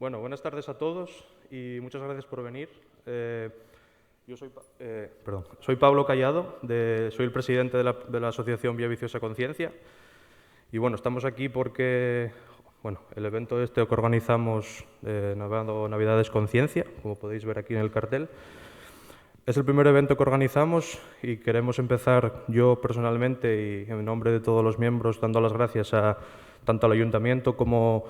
Bueno, buenas tardes a todos y muchas gracias por venir. Yo soy Pablo Callado, soy el presidente de la Asociación Vía Viciosa Conciencia. Y bueno, estamos aquí porque el evento que organizamos, Navidades Conciencia, como podéis ver aquí en el cartel, es el primer evento que organizamos y queremos empezar yo personalmente y en nombre de todos los miembros dando las gracias tanto al Ayuntamiento como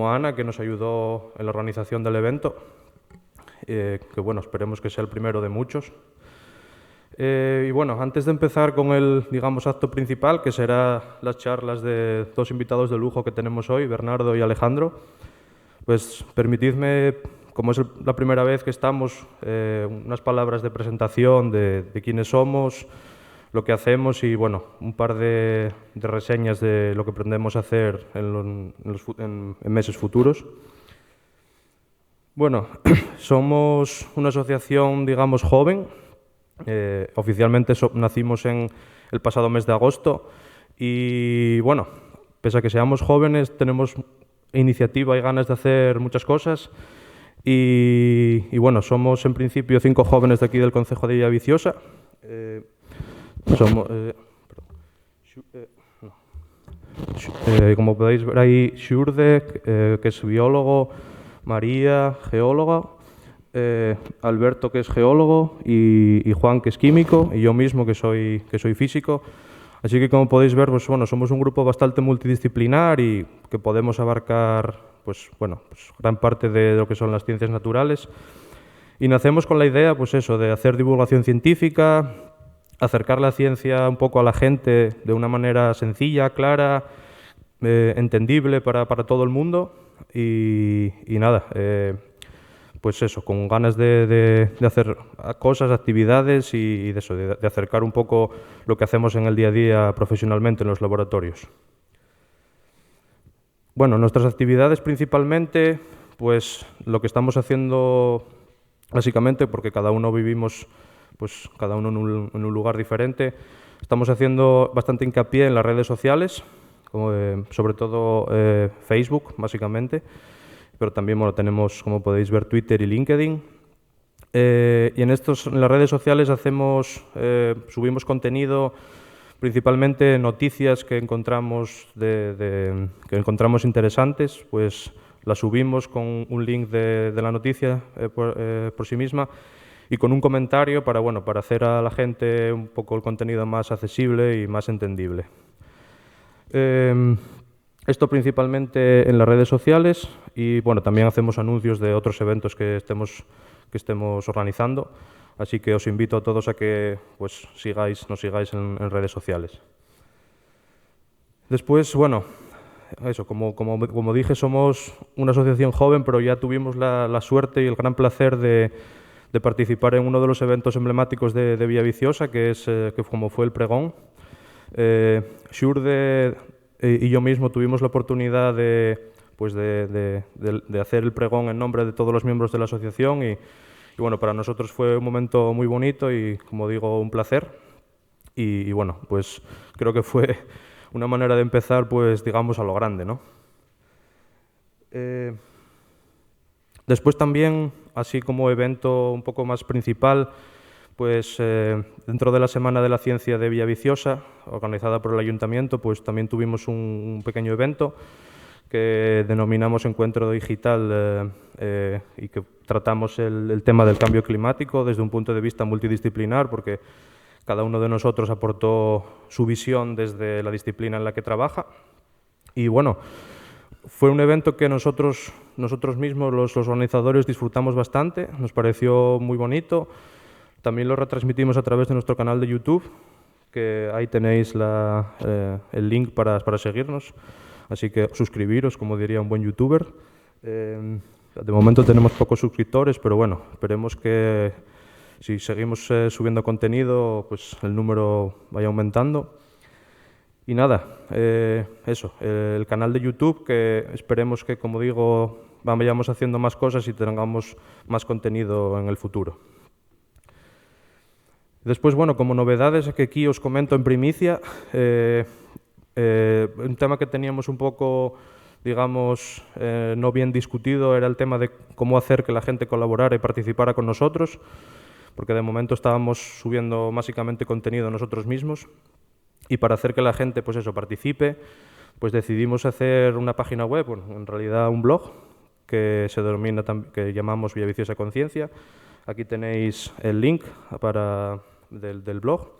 a Ana, que nos ayudó en la organización del evento, que bueno, esperemos que sea el primero de muchos. Y bueno, antes de empezar con el, acto principal, que será las charlas de dos invitados de lujo que tenemos hoy, Bernardo y Alejandro, pues permitidme, como es la primera vez que estamos, unas palabras de presentación de quiénes somos, lo que hacemos y bueno, un par de reseñas de lo que pretendemos hacer en meses futuros. Bueno, somos una asociación, joven. Oficialmente nacimos en el pasado mes de agosto y bueno, pese a que seamos jóvenes, tenemos iniciativa y ganas de hacer muchas cosas y bueno, somos en principio 5 jóvenes de aquí del concejo de Vía Viciosa. Como podéis ver ahí, Xurde, que es biólogo, María, geóloga, Alberto, que es geólogo, y Juan, que es químico, y yo mismo, que soy físico. Así que, como podéis ver, pues, bueno, somos un grupo bastante multidisciplinar y que podemos abarcar gran parte de lo que son las ciencias naturales. Y nacemos con la idea de hacer divulgación científica, acercar la ciencia un poco a la gente de una manera sencilla, clara, entendible para todo el mundo. Y nada, con ganas de hacer cosas, actividades y de acercar un poco lo que hacemos en el día a día profesionalmente en los laboratorios. Bueno, nuestras actividades principalmente, pues lo que estamos haciendo básicamente, porque cada uno vivimos, pues cada uno en un lugar diferente, estamos haciendo bastante hincapié en las redes sociales, sobre todo Facebook, básicamente, pero también tenemos, como podéis ver, Twitter y LinkedIn. Y en las redes sociales subimos contenido, principalmente noticias que encontramos interesantes, pues las subimos con un link de la noticia por sí misma y con un comentario para hacer a la gente un poco el contenido más accesible y más entendible. Esto principalmente en las redes sociales y también hacemos anuncios de otros eventos que estemos organizando, así que os invito a todos a que nos sigáis en redes sociales. Después, como dije, somos una asociación joven, pero ya tuvimos la suerte y el gran placer de participar en uno de los eventos emblemáticos de Vía Viciosa, que fue el pregón. Xurde y yo mismo tuvimos la oportunidad de hacer el pregón en nombre de todos los miembros de la asociación y para nosotros fue un momento muy bonito y, como digo, un placer. Y creo que fue una manera de empezar, a lo grande, ¿no? Después también, así como evento un poco más principal, dentro de la Semana de la Ciencia de Vía Viciosa, organizada por el Ayuntamiento, también tuvimos un pequeño evento que denominamos Encuentro Digital y que tratamos el tema del cambio climático desde un punto de vista multidisciplinar, porque cada uno de nosotros aportó su visión desde la disciplina en la que trabaja. Y fue un evento que nosotros mismos, los organizadores, disfrutamos bastante, nos pareció muy bonito. También lo retransmitimos a través de nuestro canal de YouTube, que ahí tenéis el link para seguirnos. Así que suscribiros, como diría un buen youtuber. De momento tenemos pocos suscriptores, pero esperemos que si seguimos subiendo contenido, el número vaya aumentando. Y nada, el canal de YouTube, que esperemos que, como digo, vayamos haciendo más cosas y tengamos más contenido en el futuro. Después, como novedades que aquí os comento en primicia, un tema que teníamos un poco digamos, no bien discutido era el tema de cómo hacer que la gente colaborara y participara con nosotros, porque de momento estábamos subiendo básicamente contenido nosotros mismos, y para hacer que la gente, pues eso, participe, pues decidimos hacer una página web, bueno, en realidad un blog, que se denomina, que llamamos Villaviciosa Conciencia. Aquí tenéis el link del blog.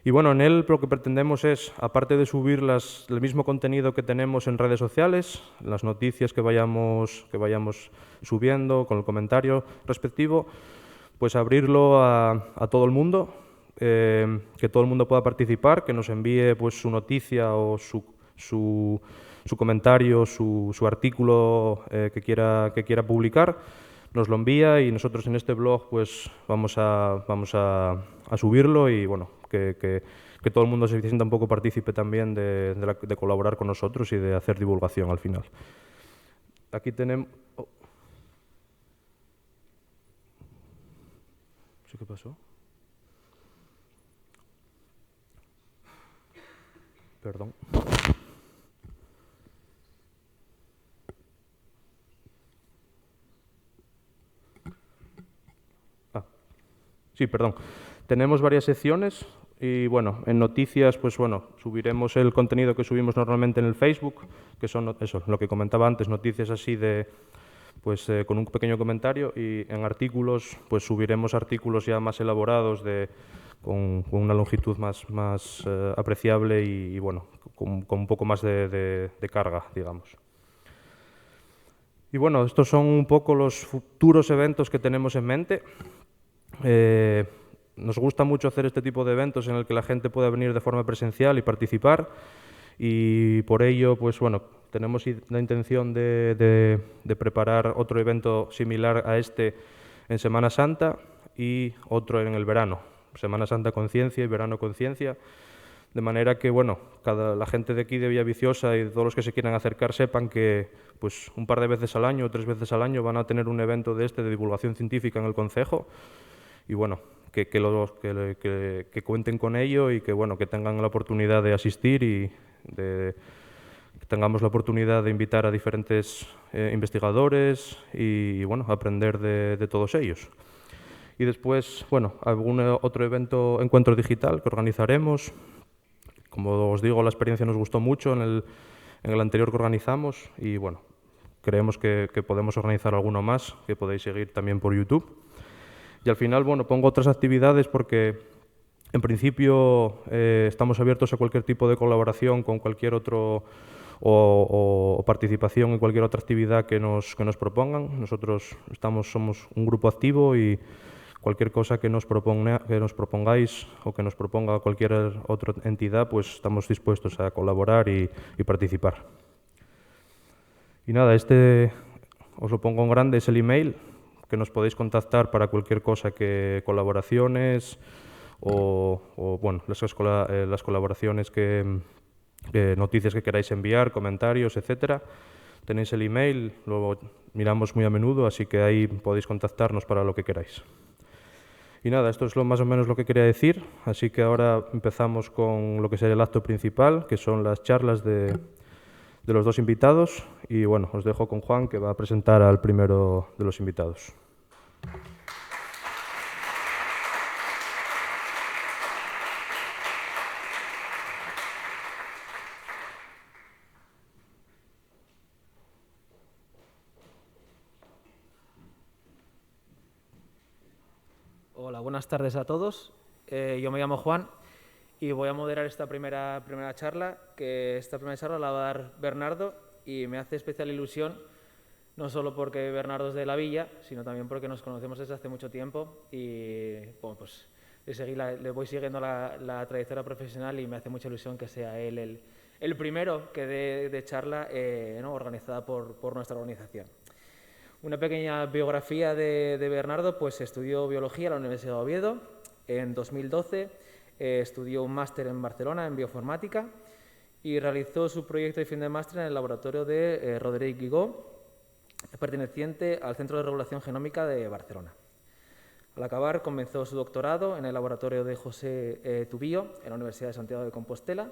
Y bueno, en él lo que pretendemos es, aparte de subir el mismo contenido que tenemos en redes sociales, las noticias que vayamos subiendo con el comentario respectivo, pues abrirlo a todo el mundo, que todo el mundo pueda participar, que nos envíe pues su noticia o su comentario, su artículo que quiera publicar, nos lo envía y nosotros en este blog pues vamos a subirlo y bueno, que todo el mundo se sienta un poco partícipe también de colaborar con nosotros y de hacer divulgación al final. Aquí tenemos... Oh. ¿Qué pasó? Perdón. Sí, perdón. Tenemos varias secciones y bueno, en noticias, pues bueno, subiremos el contenido que subimos normalmente en el Facebook, que son eso, lo que comentaba antes, noticias así pues con un pequeño comentario, y en artículos, pues subiremos artículos ya más elaborados con una longitud más apreciable y bueno, con un poco más de carga, digamos. Y bueno, estos son un poco los futuros eventos que tenemos en mente. Nos gusta mucho hacer este tipo de eventos en el que la gente pueda venir de forma presencial y participar, y por ello, pues bueno, tenemos la intención de preparar otro evento similar a este en Semana Santa y otro en el verano, Semana Santa Conciencia y Verano Conciencia, de manera que bueno, la gente de aquí de Villaviciosa y todos los que se quieran acercar sepan que pues un par de veces al año o 3 veces al año van a tener un evento de divulgación científica en el concejo. Y bueno, que cuenten con ello y que bueno, que tengan la oportunidad de asistir y que tengamos la oportunidad de invitar a diferentes investigadores y bueno, aprender de todos ellos. Y después, bueno, algún otro encuentro digital que organizaremos. Como os digo, la experiencia nos gustó mucho en el anterior que organizamos y bueno, creemos que podemos organizar alguno más, que podéis seguir también por YouTube. Y al final, bueno, pongo otras actividades porque, en principio, estamos abiertos a cualquier tipo de colaboración con cualquier otro o participación en cualquier otra actividad que nos propongan. Nosotros somos un grupo activo y cualquier cosa que nos propongáis o que nos proponga cualquier otra entidad, pues estamos dispuestos a colaborar y participar. Y nada, os lo pongo en grande, es el email, que nos podéis contactar para cualquier cosa, colaboraciones o bueno, las colaboraciones noticias que queráis enviar, comentarios, etcétera. Tenéis el email, lo miramos muy a menudo, así que ahí podéis contactarnos para lo que queráis. Y nada, esto es más o menos lo que quería decir, así que ahora empezamos con lo que será el acto principal, que son las charlas de los dos invitados, y bueno, os dejo con Juan, que va a presentar al primero de los invitados. Hola, buenas tardes a todos. Yo me llamo Juan y voy a moderar esta primera charla, que esta primera charla la va a dar Bernardo, y me hace especial ilusión, no solo porque Bernardo es de la villa, sino también porque nos conocemos desde hace mucho tiempo y bueno, pues le voy siguiendo la trayectoria profesional y me hace mucha ilusión que sea él el primero que dé de charla ¿no? organizada por nuestra organización. Una pequeña biografía de Bernardo, pues estudió biología en la Universidad de Oviedo. En 2012 estudió un máster en Barcelona en bioinformática y realizó su proyecto de fin de máster en el laboratorio de Roderick Guigó, perteneciente al Centro de Regulación Genómica de Barcelona. Al acabar, comenzó su doctorado en el laboratorio de José Tubío, en la Universidad de Santiago de Compostela,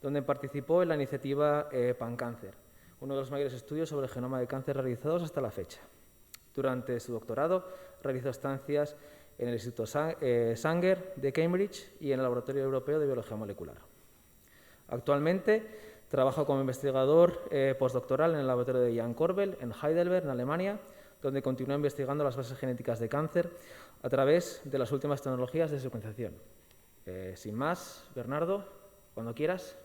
donde participó en la iniciativa PanCáncer, uno de los mayores estudios sobre el genoma de cáncer realizados hasta la fecha. Durante su doctorado realizó estancias en el Instituto Sanger de Cambridge y en el Laboratorio Europeo de Biología Molecular. Actualmente trabaja como investigador postdoctoral en el laboratorio de Jan Korbel en Heidelberg, en Alemania, donde continúa investigando las bases genéticas de cáncer a través de las últimas tecnologías de secuenciación. Sin más, Bernardo, cuando quieras.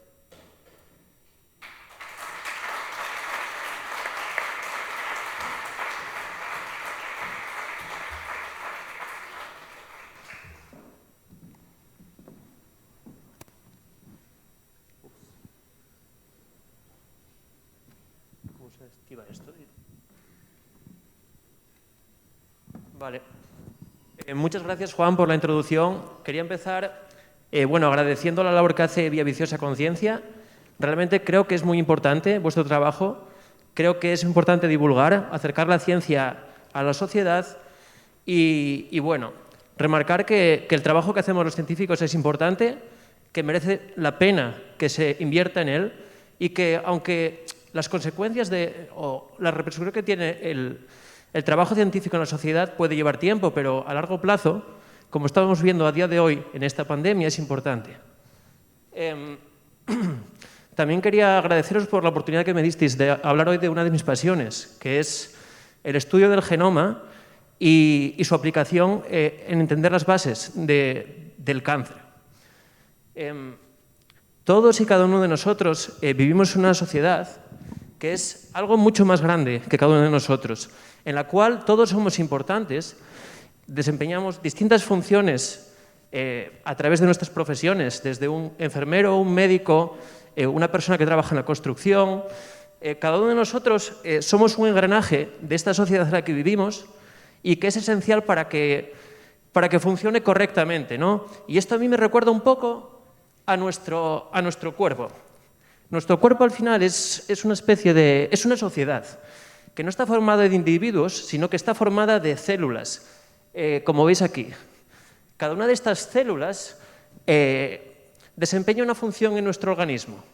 ¿Cómo se activa esto? Vale. Muchas gracias, Juan, por la introducción. Quería empezar agradeciendo la labor que hace Vía Viciosa Conciencia. Realmente creo que es muy importante vuestro trabajo. Creo que es importante divulgar, acercar la ciencia a la sociedad y remarcar que el trabajo que hacemos los científicos es importante, que merece la pena que se invierta en él y que, aunque las consecuencias o la repercusión que tiene el trabajo científico en la sociedad puede llevar tiempo, pero a largo plazo, como estamos viendo a día de hoy en esta pandemia, es importante. También quería agradeceros por la oportunidad que me disteis de hablar hoy de una de mis pasiones, que es el estudio del genoma y su aplicación en entender las bases del cáncer. Todos y cada uno de nosotros vivimos en una sociedad que es algo mucho más grande que cada uno de nosotros, en la cual todos somos importantes, desempeñamos distintas funciones a través de nuestras profesiones, desde un enfermero, un médico, una persona que trabaja en la construcción. Cada uno de nosotros somos un engranaje de esta sociedad en la que vivimos y que es esencial para que funcione correctamente, ¿no? Y esto a mí me recuerda un poco a nuestro cuerpo. Nuestro cuerpo al final es una sociedad que no está formada de individuos, sino que está formada de células, como veis aquí. Cada una de estas células desempeña una función en nuestro organismo,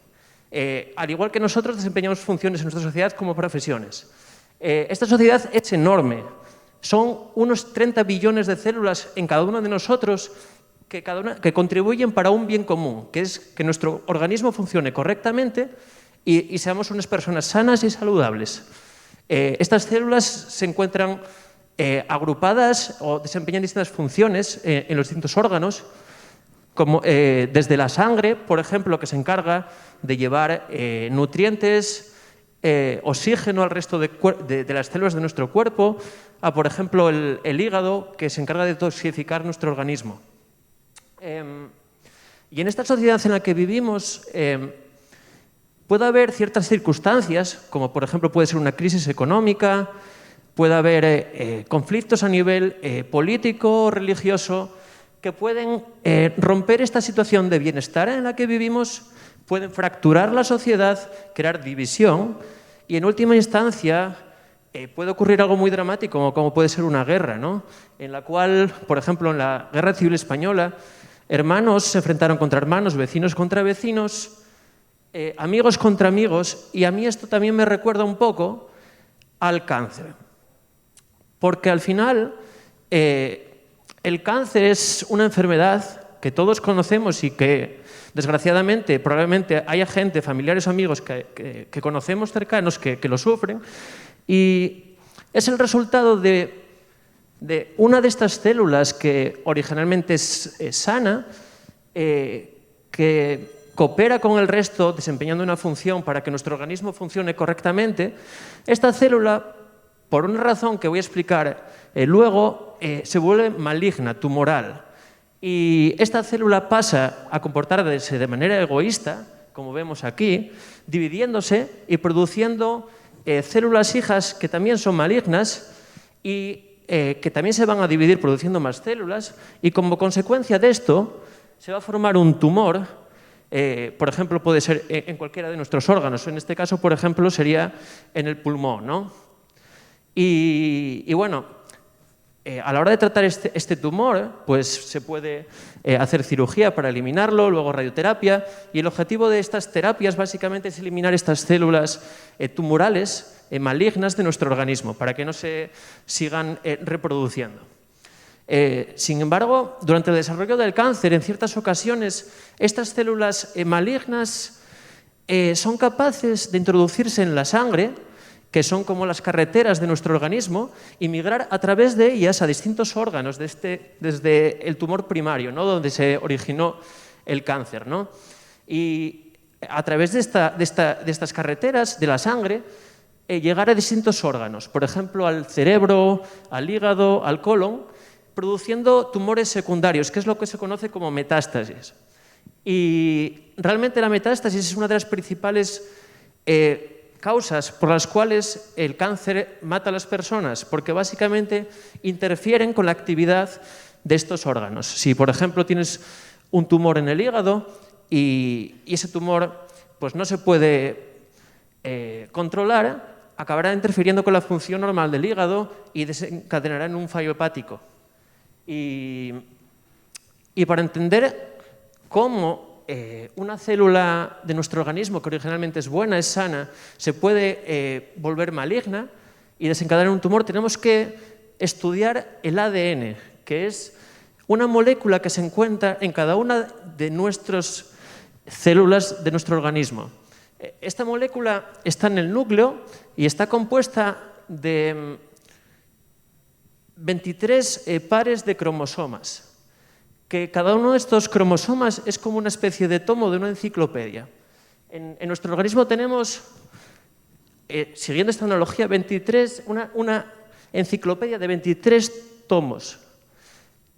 al igual que nosotros desempeñamos funciones en nuestra sociedad como profesiones. Esta sociedad es enorme, son unos 30 billones de células en cada uno de nosotros que contribuyen para un bien común, que es que nuestro organismo funcione correctamente y seamos unas personas sanas y saludables. Estas células se encuentran agrupadas o desempeñan distintas funciones en los distintos órganos, como desde la sangre, por ejemplo, que se encarga de llevar nutrientes, oxígeno al resto de las células de nuestro cuerpo, a, por ejemplo, el hígado, que se encarga de detoxificar nuestro organismo. Y en esta sociedad en la que vivimos puede haber ciertas circunstancias, como por ejemplo puede ser una crisis económica, puede haber conflictos a nivel político o religioso que pueden romper esta situación de bienestar en la que vivimos, pueden fracturar la sociedad, crear división y en última instancia puede ocurrir algo muy dramático como puede ser una guerra, ¿no? En la cual, por ejemplo, en la Guerra Civil Española, hermanos se enfrentaron contra hermanos, vecinos contra vecinos, amigos contra amigos, y a mí esto también me recuerda un poco al cáncer. Porque al final el cáncer es una enfermedad que todos conocemos y que desgraciadamente probablemente haya gente, familiares o amigos que conocemos cercanos que lo sufren, y es el resultado de una de estas células que originalmente es sana, que coopera con el resto desempeñando una función para que nuestro organismo funcione correctamente. Esta célula, por una razón que voy a explicar luego, se vuelve maligna, tumoral. Y esta célula pasa a comportarse de manera egoísta, como vemos aquí, dividiéndose y produciendo células hijas que también son malignas y que también se van a dividir produciendo más células, y como consecuencia de esto se va a formar un tumor, por ejemplo, puede ser en cualquiera de nuestros órganos, en este caso, por ejemplo, sería en el pulmón, ¿no? Y bueno, A la hora de tratar este tumor, pues se puede hacer cirugía para eliminarlo, luego radioterapia, y el objetivo de estas terapias básicamente es eliminar estas células tumorales malignas de nuestro organismo para que no se sigan reproduciendo. Sin embargo, durante el desarrollo del cáncer, en ciertas ocasiones, estas células malignas son capaces de introducirse en la sangre, que son como las carreteras de nuestro organismo, y migrar a través de ellas a distintos órganos desde el tumor primario, ¿no?, donde se originó el cáncer, ¿no? Y a través de estas carreteras de la sangre, llegar a distintos órganos, por ejemplo, al cerebro, al hígado, al colon, produciendo tumores secundarios, que es lo que se conoce como metástasis. Y realmente la metástasis es una de las principales causas por las cuales el cáncer mata a las personas, porque básicamente interfieren con la actividad de estos órganos. Si, por ejemplo, tienes un tumor en el hígado y ese tumor pues, no se puede controlar, acabará interfiriendo con la función normal del hígado y desencadenará en un fallo hepático. Y para entender cómo una célula de nuestro organismo, que originalmente es buena, es sana, se puede volver maligna y desencadenar un tumor, tenemos que estudiar el ADN, que es una molécula que se encuentra en cada una de nuestras células de nuestro organismo. Esta molécula está en el núcleo y está compuesta de 23 pares de cromosomas, que cada uno de estos cromosomas es como una especie de tomo de una enciclopedia. En nuestro organismo tenemos, siguiendo esta analogía, una enciclopedia de 23 tomos.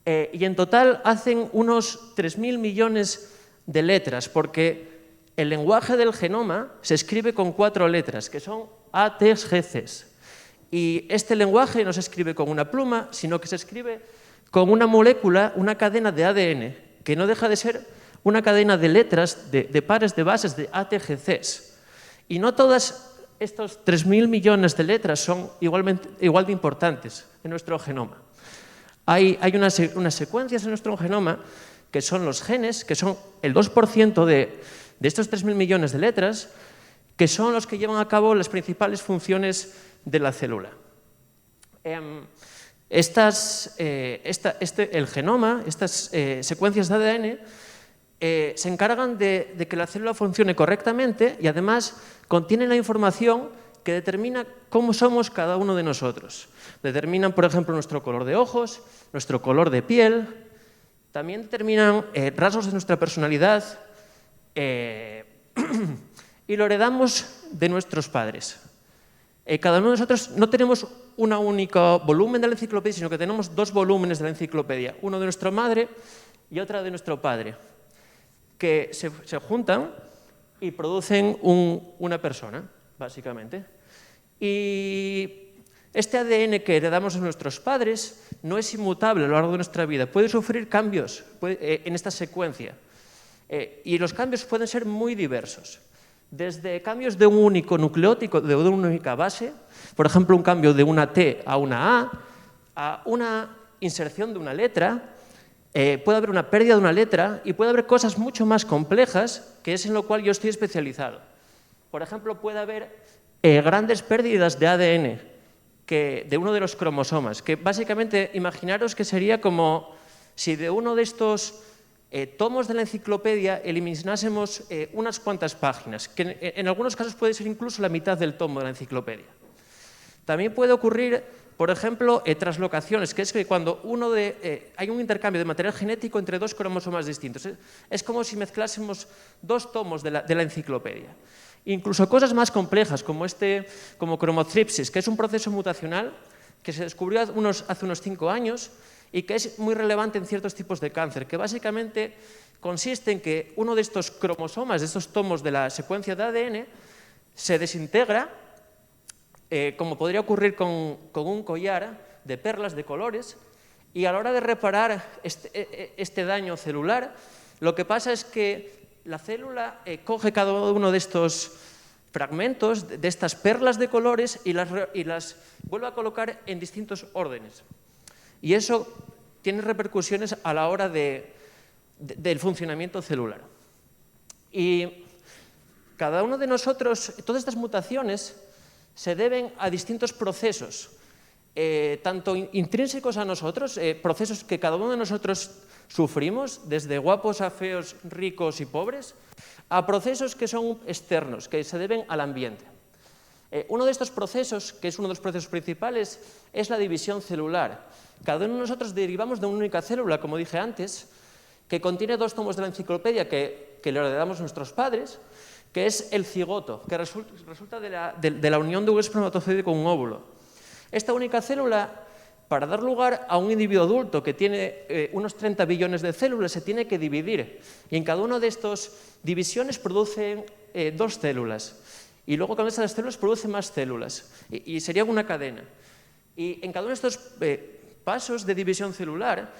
Y en total hacen unos 3.000 millones de letras, porque el lenguaje del genoma se escribe con 4 letras, que son A, T, G, C. Y este lenguaje no se escribe con una pluma, sino que se escribe con una molécula, una cadena de ADN, que no deja de ser una cadena de letras, de pares de bases de A, T, G, C. Y no todas estos 3.000 millones de letras son igual de importantes en nuestro genoma. Hay unas secuencias en nuestro genoma que son los genes, que son el 2% de estos 3.000 millones de letras, que son los que llevan a cabo las principales funciones de la célula. El genoma, estas secuencias de ADN, se encargan de que la célula funcione correctamente y además contienen la información que determina cómo somos cada uno de nosotros. Determinan, por ejemplo, nuestro color de ojos, nuestro color de piel, también determinan rasgos de nuestra personalidad y lo heredamos de nuestros padres. Cada uno de nosotros no tenemos un único volumen de la enciclopedia, sino que tenemos 2 volúmenes de la enciclopedia, uno de nuestra madre y otro de nuestro padre, que se juntan y producen una persona, básicamente. Y este ADN que heredamos de nuestros padres no es inmutable a lo largo de nuestra vida, puede sufrir cambios en esta secuencia. Y los cambios pueden ser muy diversos. Desde cambios de un único nucleótido, de una única base, por ejemplo, un cambio de una T a una a una inserción de una letra, puede haber una pérdida de una letra y puede haber cosas mucho más complejas, que es en lo cual yo estoy especializado. Por ejemplo, puede haber grandes pérdidas de ADN de uno de los cromosomas, que básicamente imaginaros que sería como si de uno de estos tomos de la enciclopedia eliminásemos unas cuantas páginas, que en algunos casos puede ser incluso la mitad del tomo de la enciclopedia. También puede ocurrir, por ejemplo, traslocaciones, que es que cuando hay un intercambio de material genético entre 2 cromosomas distintos. Es como si mezclásemos 2 tomos de la enciclopedia. Incluso cosas más complejas, como cromotripsis, que es un proceso mutacional que se descubrió hace unos 5 años, y que es muy relevante en ciertos tipos de cáncer, que básicamente consiste en que uno de estos cromosomas, de estos tomos de la secuencia de ADN, se desintegra, como podría ocurrir con un collar de perlas de colores, y a la hora de reparar este daño celular, lo que pasa es que la célula coge cada uno de estos fragmentos, de estas perlas de colores, y las vuelve a colocar en distintos órdenes. Y eso tiene repercusiones a la hora del funcionamiento celular. Y cada uno de nosotros, todas estas mutaciones se deben a distintos procesos, tanto intrínsecos a nosotros, procesos que cada uno de nosotros sufrimos, desde guapos a feos, ricos y pobres, a procesos que son externos, que se deben al ambiente. Uno de estos procesos, que es uno de los procesos principales, es la división celular. Cada uno de nosotros derivamos de una única célula, como dije antes, que contiene 2 tomos de la enciclopedia que le heredamos a nuestros padres, que es el cigoto, que resulta de la unión de un espermatozoide con un óvulo. Esta única célula, para dar lugar a un individuo adulto que tiene unos 30 billones de células, se tiene que dividir. Y en cada una de estas divisiones producen 2 células. Y luego cada una de esas células produce más células. Y sería una cadena. Y en cada uno de estos pasos de división celular,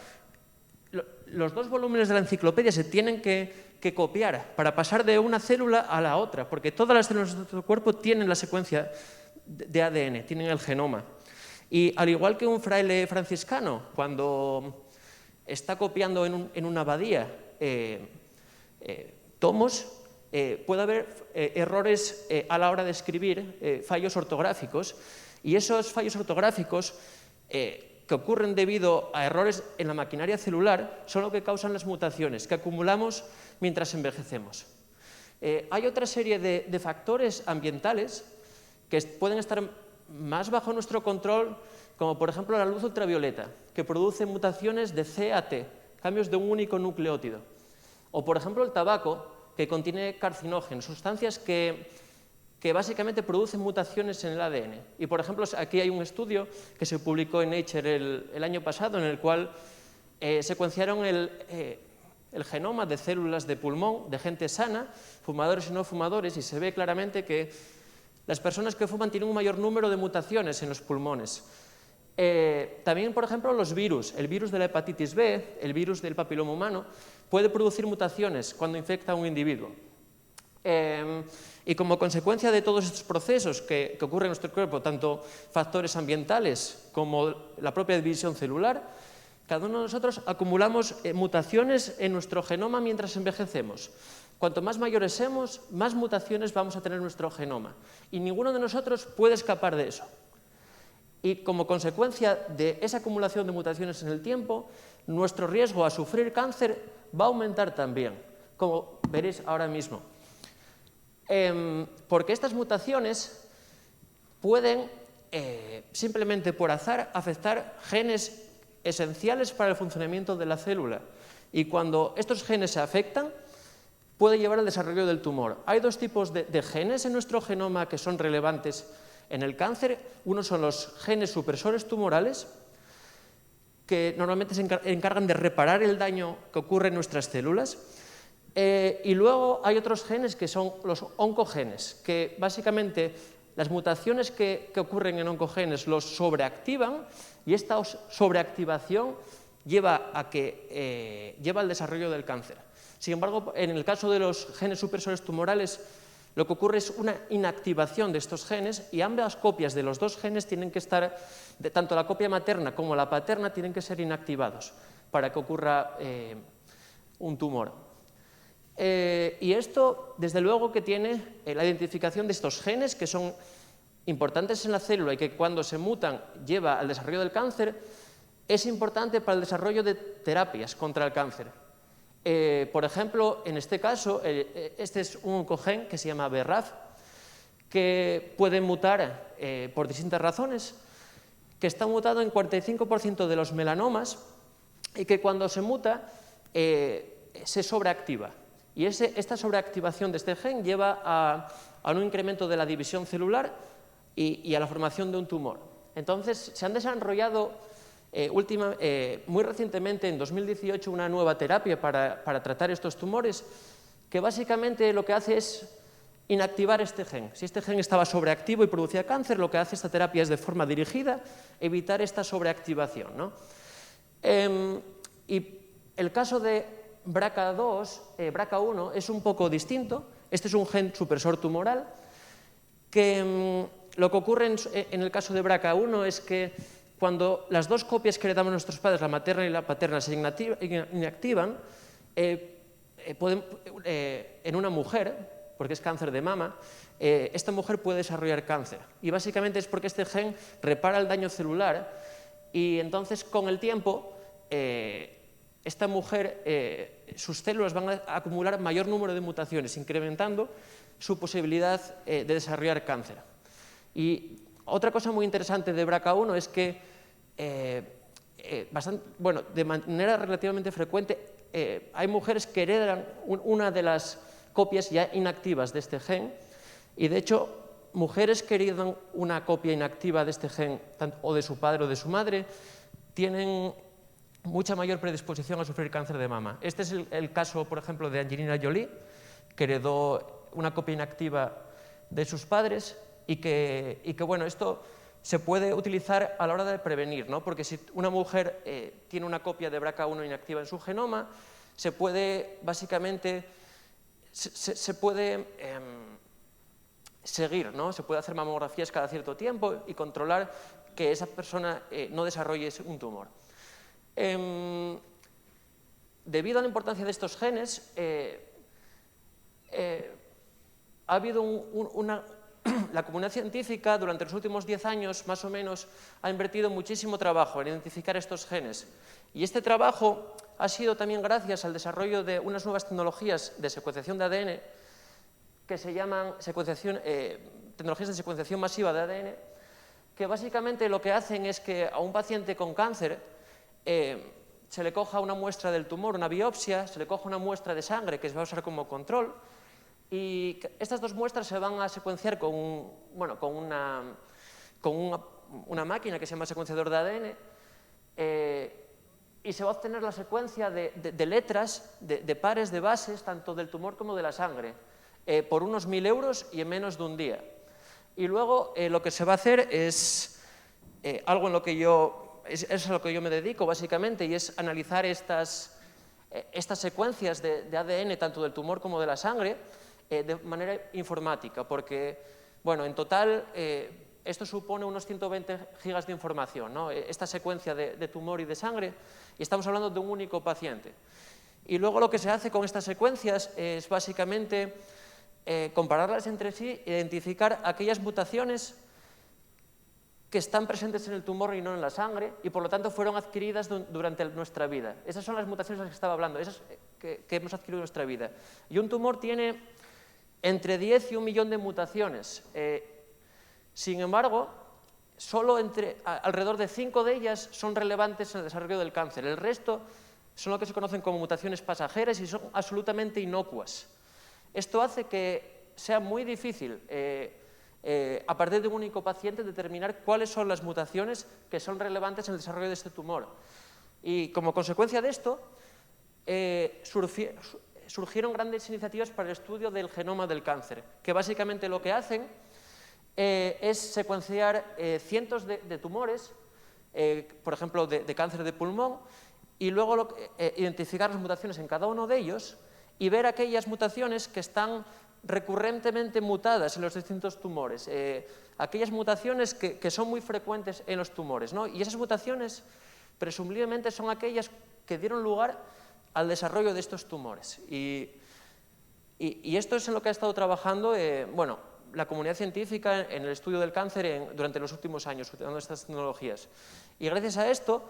los 2 volúmenes de la enciclopedia se tienen que copiar para pasar de una célula a la otra, porque todas las células de nuestro cuerpo tienen la secuencia de ADN, tienen el genoma. Y al igual que un fraile franciscano, cuando está copiando en una abadía tomos, puede haber errores a la hora de escribir, fallos ortográficos, y esos fallos ortográficos que ocurren debido a errores en la maquinaria celular son lo que causan las mutaciones que acumulamos mientras envejecemos. Hay otra serie de factores ambientales que pueden estar más bajo nuestro control, como por ejemplo la luz ultravioleta, que produce mutaciones de C a T, cambios de un único nucleótido. O por ejemplo el tabaco, que contiene carcinógenos, sustancias que básicamente producen mutaciones en el ADN. Y por ejemplo aquí hay un estudio que se publicó en Nature el año pasado, en el cual secuenciaron el genoma de células de pulmón de gente sana, fumadores y no fumadores, y se ve claramente que las personas que fuman tienen un mayor número de mutaciones en los pulmones. También, por ejemplo, los virus, el virus de la hepatitis B, el virus del papiloma humano, puede producir mutaciones cuando infecta a un individuo. Y como consecuencia de todos estos procesos que ocurren en nuestro cuerpo, tanto factores ambientales como la propia división celular, cada uno de nosotros acumulamos mutaciones en nuestro genoma mientras envejecemos. Cuanto más mayores seamos, más mutaciones vamos a tener en nuestro genoma. Y ninguno de nosotros puede escapar de eso. Y como consecuencia de esa acumulación de mutaciones en el tiempo, nuestro riesgo a sufrir cáncer va a aumentar también, como veréis ahora mismo. Porque estas mutaciones pueden, simplemente por azar, afectar genes esenciales para el funcionamiento de la célula. Y cuando estos genes se afectan, puede llevar al desarrollo del tumor. Hay 2 tipos de genes en nuestro genoma que son relevantes en el cáncer. Uno son los genes supresores tumorales, que normalmente se encargan de reparar el daño que ocurre en nuestras células. Y luego hay otros genes que son los oncogenes, que básicamente las mutaciones que ocurren en oncogenes los sobreactivan, y esta sobreactivación lleva al desarrollo del cáncer. Sin embargo, en el caso de los genes supresores tumorales, lo que ocurre es una inactivación de estos genes, y ambas copias de los 2 genes tienen que estar, tanto la copia materna como la paterna, tienen que ser inactivados para que ocurra un tumor. Y esto, desde luego, que tiene la identificación de estos genes, que son importantes en la célula y que cuando se mutan lleva al desarrollo del cáncer, es importante para el desarrollo de terapias contra el cáncer. Por ejemplo, en este caso, este es un oncogen que se llama BRAF, que puede mutar por distintas razones, que está mutado en 45% de los melanomas y que cuando se muta se sobreactiva. Y esta sobreactivación de este gen lleva a un incremento de la división celular y a la formación de un tumor. Entonces, se han desarrollado muy recientemente, en 2018, una nueva terapia para tratar estos tumores, que básicamente lo que hace es inactivar este gen. Si este gen estaba sobreactivo y producía cáncer, lo que hace esta terapia es, de forma dirigida, evitar esta sobreactivación, ¿no? Y el caso de BRCA1 es un poco distinto. Este es un gen supresor tumoral que lo que ocurre en el caso de BRCA1 es que cuando las dos copias que heredamos nuestros padres, la materna y la paterna, se inactivan, en una mujer, porque es cáncer de mama, esta mujer puede desarrollar cáncer. Y básicamente es porque este gen repara el daño celular y entonces con el tiempo esta mujer, sus células van a acumular mayor número de mutaciones, incrementando su posibilidad de desarrollar cáncer. Y otra cosa muy interesante de BRCA1 es que de manera relativamente frecuente hay mujeres que heredan una de las copias ya inactivas de este gen y de hecho mujeres que heredan una copia inactiva de este gen o de su padre o de su madre tienen mucha mayor predisposición a sufrir cáncer de mama. Este es el caso, por ejemplo, de Angelina Jolie, que heredó una copia inactiva de sus padres y que bueno, esto se puede utilizar a la hora de prevenir, ¿no? Porque si una mujer tiene una copia de BRCA1 inactiva en su genoma, se puede básicamente seguir, ¿no? Se puede hacer mamografías cada cierto tiempo y controlar que esa persona no desarrolle un tumor. Debido a la importancia de estos genes, ha habido la comunidad científica durante los últimos 10 años, más o menos, ha invertido muchísimo trabajo en identificar estos genes. Y este trabajo ha sido también gracias al desarrollo de unas nuevas tecnologías de secuenciación de ADN que se llaman tecnologías de secuenciación masiva de ADN, que básicamente lo que hacen es que a un paciente con cáncer se le coja una muestra del tumor, una biopsia, se le coja una muestra de sangre que se va a usar como control, y estas dos muestras se van a secuenciar con una máquina que se llama secuenciador de ADN y se va a obtener la secuencia de letras, de pares de bases, tanto del tumor como de la sangre, por unos 1.000 euros y en menos de un día. Y luego lo que se va a hacer es algo en lo que es a lo que yo me dedico básicamente, y es analizar estas secuencias de ADN, tanto del tumor como de la sangre, de manera informática, porque, bueno, en total esto supone unos 120 gigas de información, ¿no? Esta secuencia de tumor y de sangre, y estamos hablando de un único paciente. Y luego lo que se hace con estas secuencias es básicamente compararlas entre sí, identificar aquellas mutaciones que están presentes en el tumor y no en la sangre, y por lo tanto fueron adquiridas durante nuestra vida. Esas son las mutaciones de las que estaba hablando, esas que hemos adquirido en nuestra vida. Y un tumor tiene entre 10 y 1 millón de mutaciones. Sin embargo, solo alrededor de 5 de ellas son relevantes en el desarrollo del cáncer. El resto son lo que se conocen como mutaciones pasajeras y son absolutamente inocuas. Esto hace que sea muy difícil, a partir de un único paciente, determinar cuáles son las mutaciones que son relevantes en el desarrollo de este tumor. Y como consecuencia de esto, surgieron grandes iniciativas para el estudio del genoma del cáncer, que básicamente lo que hacen es secuenciar cientos de tumores, por ejemplo, de cáncer de pulmón, y luego identificar las mutaciones en cada uno de ellos y ver aquellas mutaciones que están recurrentemente mutadas en los distintos tumores, aquellas mutaciones que son muy frecuentes en los tumores, ¿no? Y esas mutaciones presumiblemente son aquellas que dieron lugar al desarrollo de estos tumores. Y esto es en lo que ha estado trabajando la comunidad científica en el estudio del cáncer durante los últimos años, utilizando estas tecnologías. Y gracias a esto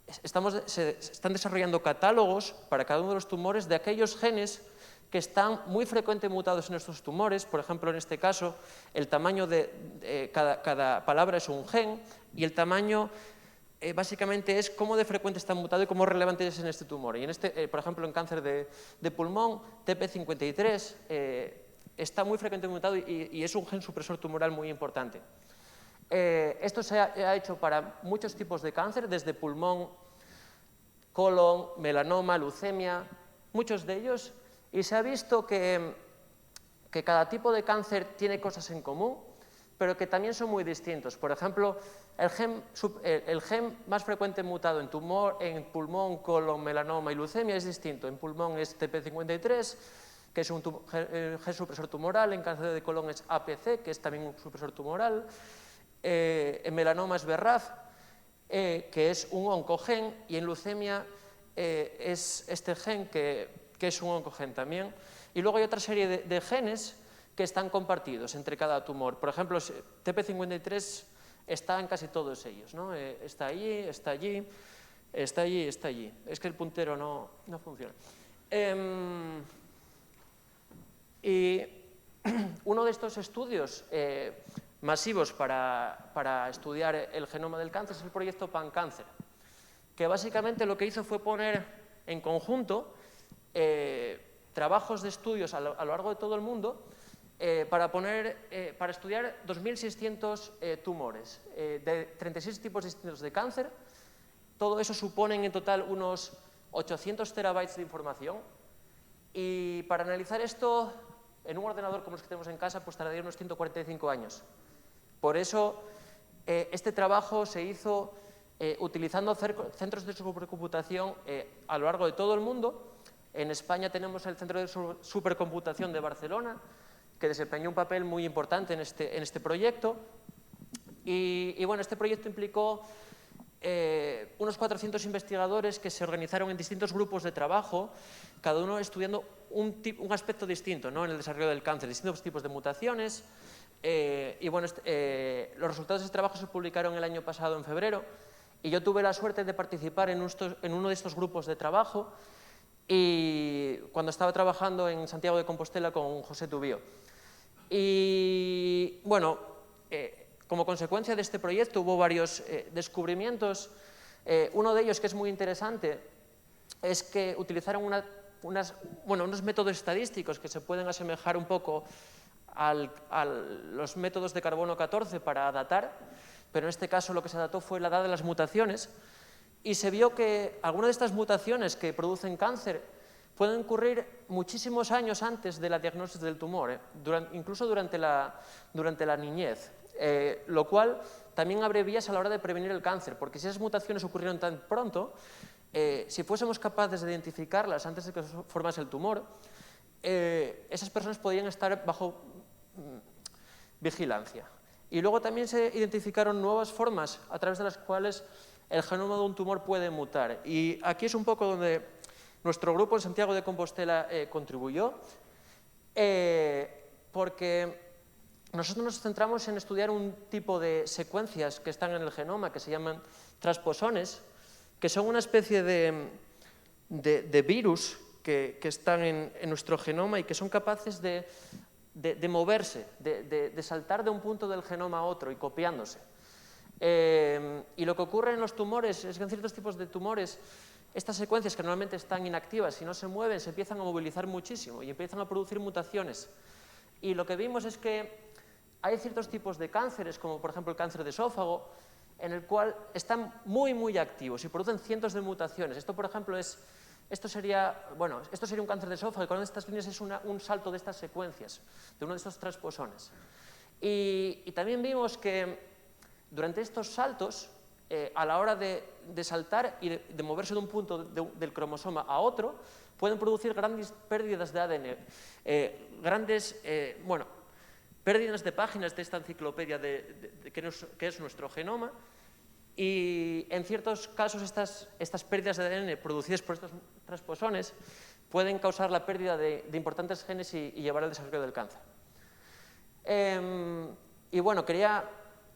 se están desarrollando catálogos para cada uno de los tumores de aquellos genes que están muy frecuentemente mutados en estos tumores. Por ejemplo, en este caso, el tamaño de cada palabra es un gen, y el tamaño básicamente es cómo de frecuente está mutado y cómo relevante es en este tumor. Y por ejemplo, en cáncer de pulmón, TP53 está muy frecuentemente mutado y es un gen supresor tumoral muy importante. Esto se ha hecho para muchos tipos de cáncer, desde pulmón, colon, melanoma, leucemia, muchos de ellos, y se ha visto que cada tipo de cáncer tiene cosas en común, pero que también son muy distintos. Por ejemplo, el gen más frecuente mutado en pulmón, colon, melanoma y leucemia es distinto. En pulmón es TP53, que es un gen supresor tumoral. En cáncer de colon es APC, que es también un supresor tumoral. En melanoma es BRAF. que es un oncogen, y en leucemia es este gen que es un oncogen también. Y luego hay otra serie de genes que están compartidos entre cada tumor. Por ejemplo, TP53 está en casi todos ellos, ¿no? Está allí, está allí, está allí, está allí. Es que el puntero no funciona. Y uno de estos estudios masivos para estudiar el genoma del cáncer es el proyecto PanCáncer, que básicamente lo que hizo fue poner en conjunto trabajos de estudios a lo largo de todo el mundo para estudiar 2.600 tumores de 36 tipos distintos de cáncer. Todo eso supone en total unos 800 terabytes de información, y para analizar esto en un ordenador como los que tenemos en casa pues tardaría unos 145 años. Por eso este trabajo se hizo utilizando centros de supercomputación a lo largo de todo el mundo. En España tenemos el Centro de Supercomputación de Barcelona, que desempeñó un papel muy importante en este proyecto. Y bueno, este proyecto implicó unos 400 investigadores que se organizaron en distintos grupos de trabajo, cada uno estudiando un aspecto distinto, ¿no?, en el desarrollo del cáncer, distintos tipos de mutaciones. Y bueno, los resultados de este trabajo se publicaron el año pasado, en febrero, y yo tuve la suerte de participar en uno de estos grupos de trabajo, y cuando estaba trabajando en Santiago de Compostela con José Tubío. Y bueno, como consecuencia de este proyecto hubo varios descubrimientos. Uno de ellos, que es muy interesante, es que utilizaron unos métodos estadísticos que se pueden asemejar un poco a los métodos de carbono 14 para datar, pero en este caso lo que se dató fue la edad de las mutaciones, y se vio que algunas de estas mutaciones que producen cáncer pueden ocurrir muchísimos años antes de la diagnosis del tumor, incluso durante la niñez, lo cual también abre vías a la hora de prevenir el cáncer, porque si esas mutaciones ocurrieron tan pronto, si fuésemos capaces de identificarlas antes de que se formase el tumor, esas personas podrían estar bajo vigilancia. Y luego también se identificaron nuevas formas a través de las cuales el genoma de un tumor puede mutar. Y aquí es un poco donde nuestro grupo en Santiago de Compostela contribuyó, porque nosotros nos centramos en estudiar un tipo de secuencias que están en el genoma, que se llaman transposones, que son una especie de virus que están en nuestro genoma y que son capaces de moverse, de saltar de un punto del genoma a otro y copiándose. Y lo que ocurre en los tumores es que en ciertos tipos de tumores estas secuencias, que normalmente están inactivas, si no se mueven, se empiezan a movilizar muchísimo y empiezan a producir mutaciones. Y lo que vimos es que hay ciertos tipos de cánceres, como por ejemplo el cáncer de esófago, en el cual están muy, muy activos y producen cientos de mutaciones. Esto, por ejemplo, esto sería un cáncer de esófago, y con estas líneas es un salto de estas secuencias, de uno de estos transposones. Y también vimos que durante estos saltos, a la hora de saltar y de moverse de un punto del cromosoma a otro, pueden producir grandes pérdidas de ADN, pérdidas de páginas de esta enciclopedia que es nuestro genoma, y en ciertos casos estas pérdidas de ADN producidas por estos transposones pueden causar la pérdida de importantes genes y llevar al desarrollo del cáncer. Y bueno, quería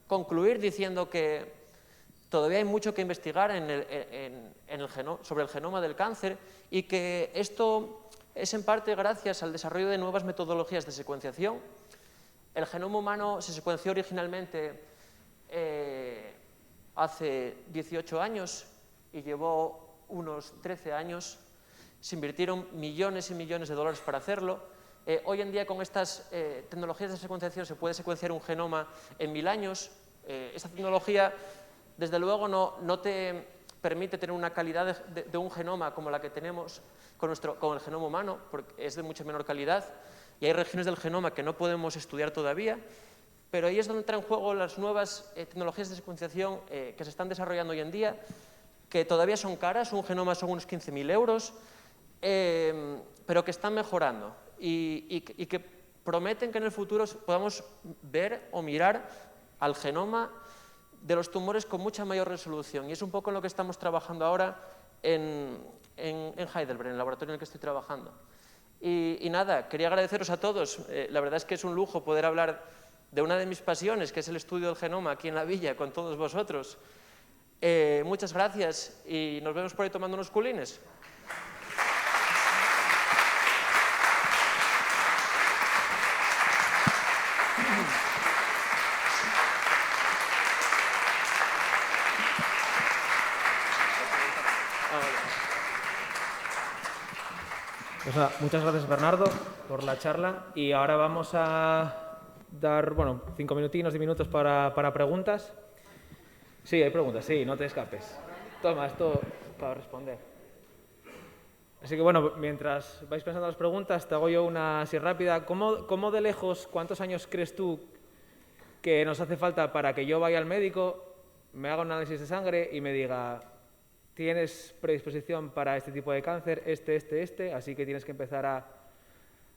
concluir diciendo que todavía hay mucho que investigar sobre el genoma del cáncer, y que esto es en parte gracias al desarrollo de nuevas metodologías de secuenciación. El genoma humano se secuenció originalmente hace 18 años y llevó unos 13 años. Se invirtieron millones y millones de dólares para hacerlo. Hoy en día, con estas tecnologías de secuenciación, se puede secuenciar un genoma en 1000 años. Esta tecnología, desde luego, no te permite tener una calidad de un genoma como la que tenemos con el genoma humano, porque es de mucha menor calidad, y hay regiones del genoma que no podemos estudiar todavía, pero ahí es donde entran en juego las nuevas tecnologías de secuenciación que se están desarrollando hoy en día, que todavía son caras. Un genoma son unos 15.000 euros, pero que están mejorando y que prometen que en el futuro podamos ver o mirar al genoma de los tumores con mucha mayor resolución. Y es un poco en lo que estamos trabajando ahora en Heidelberg, en el laboratorio en el que estoy trabajando. Y nada, quería agradeceros a todos. La verdad es que es un lujo poder hablar de una de mis pasiones, que es el estudio del genoma aquí en la villa, con todos vosotros. Muchas gracias y nos vemos por ahí tomando unos culines. Pues nada, muchas gracias, Bernardo, por la charla. Y ahora vamos a dar, 5 minutinos, 10 minutos para preguntas. Sí, hay preguntas, sí, no te escapes. Toma, esto para responder. Así que bueno, mientras vais pensando las preguntas, te hago yo una así rápida. ¿Cómo de lejos, cuántos años crees tú que nos hace falta para que yo vaya al médico, me haga un análisis de sangre y me diga: tienes predisposición para este tipo de cáncer, así que tienes que empezar a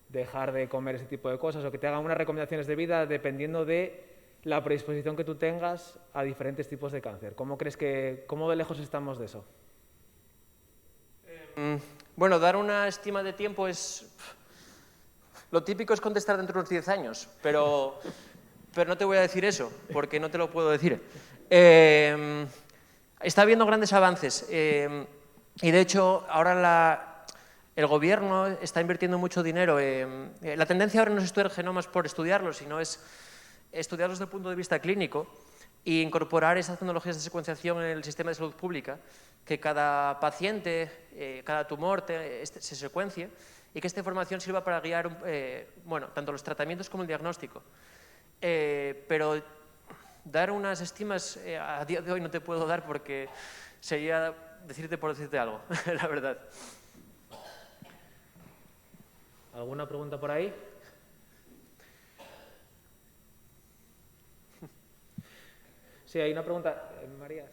dejar de comer ese tipo de cosas, o que te hagan unas recomendaciones de vida dependiendo de la predisposición que tú tengas a diferentes tipos de cáncer? ¿Cómo de lejos estamos de eso? Bueno, dar una estima de tiempo es... Lo típico es contestar dentro de unos 10 años, pero no te voy a decir eso, porque no te lo puedo decir. Está habiendo grandes avances y, de hecho, ahora el gobierno está invirtiendo mucho dinero. La tendencia ahora no es estudiar genomas por estudiarlos, sino es estudiarlos desde el punto de vista clínico e incorporar esas tecnologías de secuenciación en el sistema de salud pública, que cada paciente, cada tumor se secuencie y que esta información sirva para guiar tanto los tratamientos como el diagnóstico. Pero dar unas estimas a día de hoy no te puedo dar, porque sería decirte por decirte algo, la verdad. ¿Alguna pregunta por ahí? Sí, hay una pregunta. María.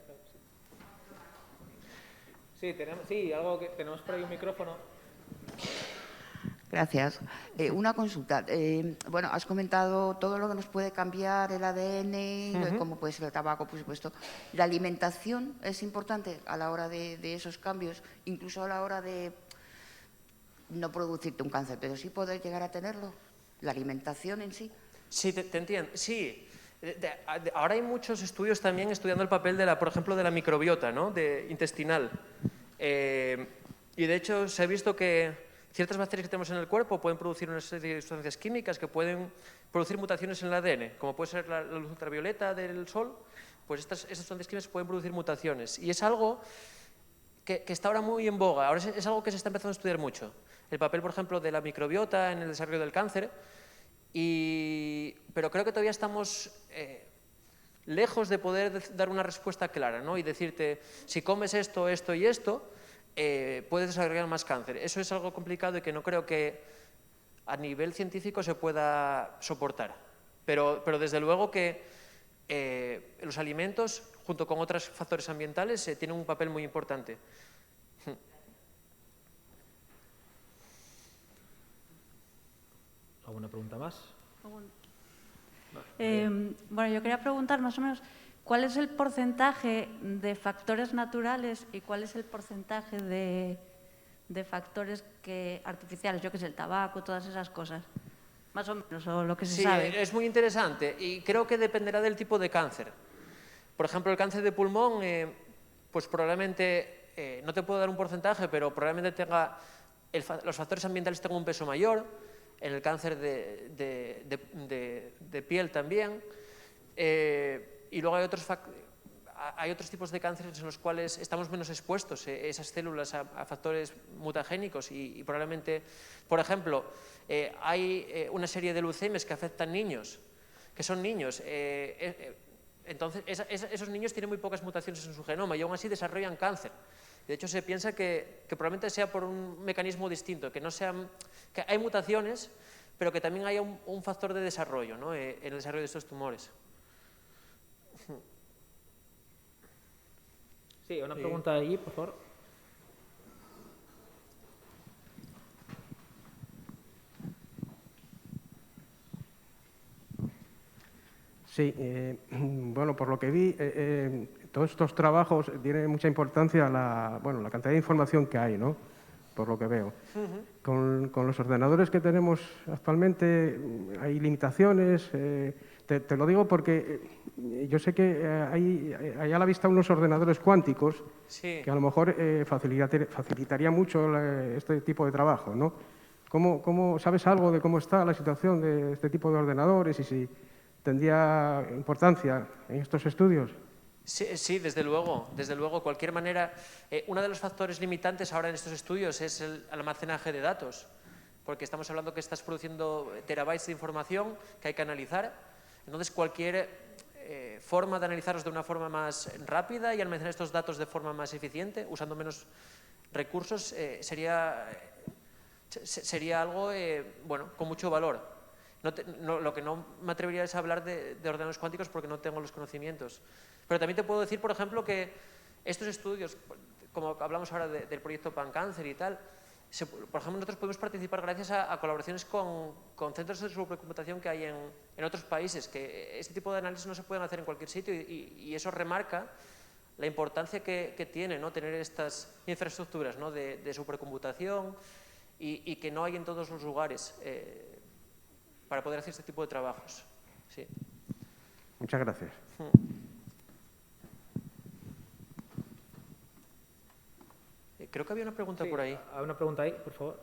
Sí, tenemos por ahí un micrófono. Gracias. Una consulta. Bueno, has comentado todo lo que nos puede cambiar el ADN, como puede ser el tabaco, por supuesto. ¿La alimentación es importante a la hora de esos cambios, incluso a la hora de no producirte un cáncer, pero sí poder llegar a tenerlo? ¿La alimentación en sí? Sí, te entiendo. Sí. Ahora hay muchos estudios también estudiando el papel, por ejemplo, de la microbiota, ¿no? Intestinal. Y de hecho se ha visto que ciertas bacterias que tenemos en el cuerpo pueden producir una serie de sustancias químicas que pueden producir mutaciones en el ADN, como puede ser la luz ultravioleta del sol. Pues estas sustancias químicas pueden producir mutaciones. Y es algo que está ahora muy en boga. Ahora es algo que se está empezando a estudiar mucho. El papel, por ejemplo, de la microbiota en el desarrollo del cáncer. Pero creo que todavía estamos lejos de poder dar una respuesta clara, ¿no? Y decirte, si comes esto, esto y esto, puedes desarrollar más cáncer. Eso es algo complicado y que no creo que a nivel científico se pueda soportar. Pero desde luego que los alimentos, junto con otros factores ambientales, tienen un papel muy importante. ¿Alguna pregunta más? Bueno, yo quería preguntar más o menos cuál es el porcentaje de factores naturales y cuál es el porcentaje de factores artificiales, yo que sé, el tabaco, todas esas cosas, más o menos, o lo que se sabe. Sí, es muy interesante y creo que dependerá del tipo de cáncer. Por ejemplo, el cáncer de pulmón, pues probablemente, no te puedo dar un porcentaje, pero probablemente los factores ambientales tengan un peso mayor. En el cáncer de piel también. Y luego hay otros tipos de cánceres en los cuales estamos menos expuestos esas células a factores mutagénicos y probablemente, por ejemplo, hay una serie de leucemias que afectan niños, que son niños. Entonces, esos niños tienen muy pocas mutaciones en su genoma y aún así desarrollan cáncer. De hecho, se piensa que probablemente sea por un mecanismo distinto, que hay mutaciones, pero que también haya un factor de desarrollo, ¿no? En el desarrollo de estos tumores. Sí, una pregunta allí, por favor. Sí, bueno, por lo que vi, todos estos trabajos tienen mucha importancia la cantidad de información que hay, ¿no? Por lo que veo. Con los ordenadores que tenemos actualmente hay limitaciones. Te lo digo porque yo sé que hay a la vista unos ordenadores cuánticos que a lo mejor facilitaría mucho este tipo de trabajo, ¿no? ¿Sabes algo de cómo está la situación de este tipo de ordenadores y si tendría importancia en estos estudios? Sí, desde luego. Desde luego, de cualquier manera, uno de los factores limitantes ahora en estos estudios es el almacenaje de datos, porque estamos hablando que estás produciendo terabytes de información que hay que analizar. Entonces, cualquier forma de analizarlos de una forma más rápida y almacenar estos datos de forma más eficiente, usando menos recursos, sería algo bueno, con mucho valor. Lo que no me atrevería es a hablar de ordenadores cuánticos porque no tengo los conocimientos. Pero también te puedo decir, por ejemplo, que estos estudios, como hablamos ahora del proyecto PanCáncer y tal, por ejemplo, nosotros podemos participar gracias a colaboraciones con centros de supercomputación que hay en otros países, que este tipo de análisis no se pueden hacer en cualquier sitio y eso remarca la importancia que tiene, ¿no?, tener estas infraestructuras, ¿no?, de supercomputación y que no hay en todos los lugares para poder hacer este tipo de trabajos. Sí. Muchas gracias. Creo que había una pregunta por ahí. Hay una pregunta ahí, por favor.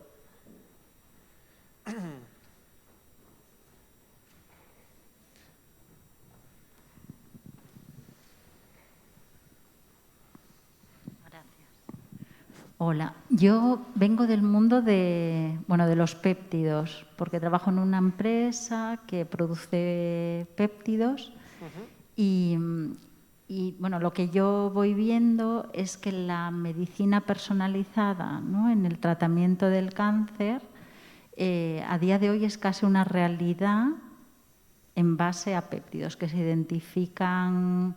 Hola, yo vengo del mundo de los péptidos, porque trabajo en una empresa que produce péptidos y bueno, lo que yo voy viendo es que la medicina personalizada, ¿no?, en el tratamiento del cáncer a día de hoy es casi una realidad en base a péptidos que se identifican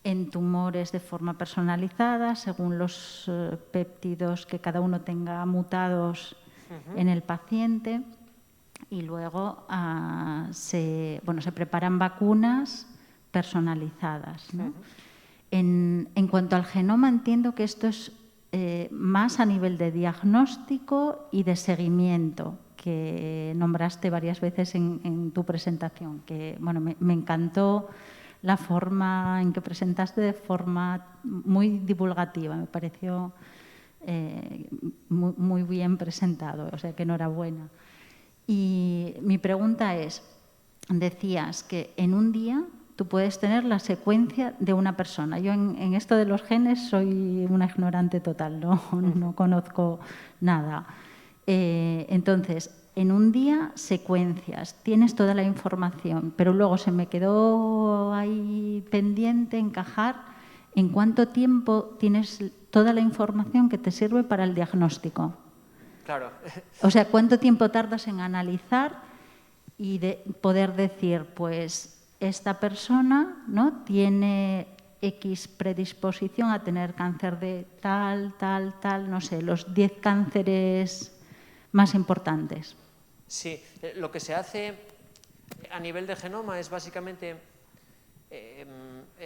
en tumores de forma personalizada, según los péptidos que cada uno tenga mutados en el paciente. Y luego se preparan vacunas personalizadas, ¿no? En cuanto al genoma, entiendo que esto es más a nivel de diagnóstico y de seguimiento, que nombraste varias veces en tu presentación, que bueno, me encantó la forma en que presentaste, de forma muy divulgativa, me pareció muy bien presentado, o sea que enhorabuena. Y mi pregunta es, decías que en un día tú puedes tener la secuencia de una persona. Yo en esto de los genes soy una ignorante total, no conozco nada. Entonces, en un día secuencias, tienes toda la información, pero luego se me quedó ahí pendiente encajar en cuánto tiempo tienes toda la información que te sirve para el diagnóstico. Claro. O sea, ¿cuánto tiempo tardas en analizar y de poder decir, pues esta persona, ¿no?, tiene X predisposición a tener cáncer de tal, no sé, los 10 cánceres más importantes? Sí, lo que se hace a nivel de genoma es básicamente,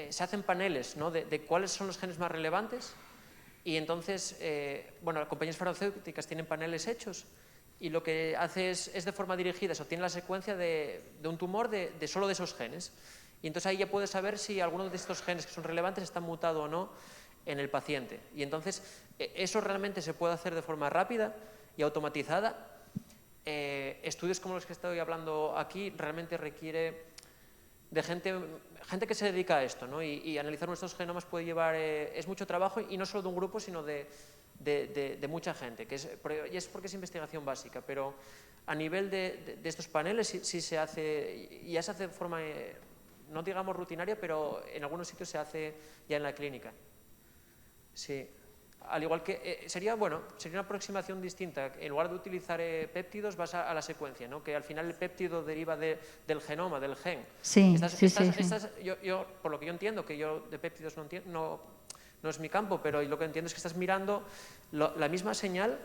se hacen paneles, ¿no?, de cuáles son los genes más relevantes y entonces, bueno, las compañías farmacéuticas tienen paneles hechos y lo que hace es de forma dirigida, se obtiene la secuencia de un tumor de solo de esos genes y entonces ahí ya puedes saber si alguno de estos genes que son relevantes está mutado o no en el paciente y entonces eso realmente se puede hacer de forma rápida y automatizada. Estudios como los que estoy hablando aquí realmente requiere de gente que se dedica a esto, ¿no? Y analizar nuestros genomas puede llevar, es mucho trabajo y no solo de un grupo, sino de mucha gente, y es porque es investigación básica, pero a nivel de estos paneles sí se hace, ya se hace de forma, no digamos rutinaria, pero en algunos sitios se hace ya en la clínica. Sí. Al igual que sería una aproximación distinta. En lugar de utilizar péptidos, vas a la secuencia, ¿no? Que al final el péptido deriva del genoma, del gen. Sí, yo, por lo que yo entiendo, que yo de péptidos no es mi campo, pero lo que entiendo es que estás mirando la misma señal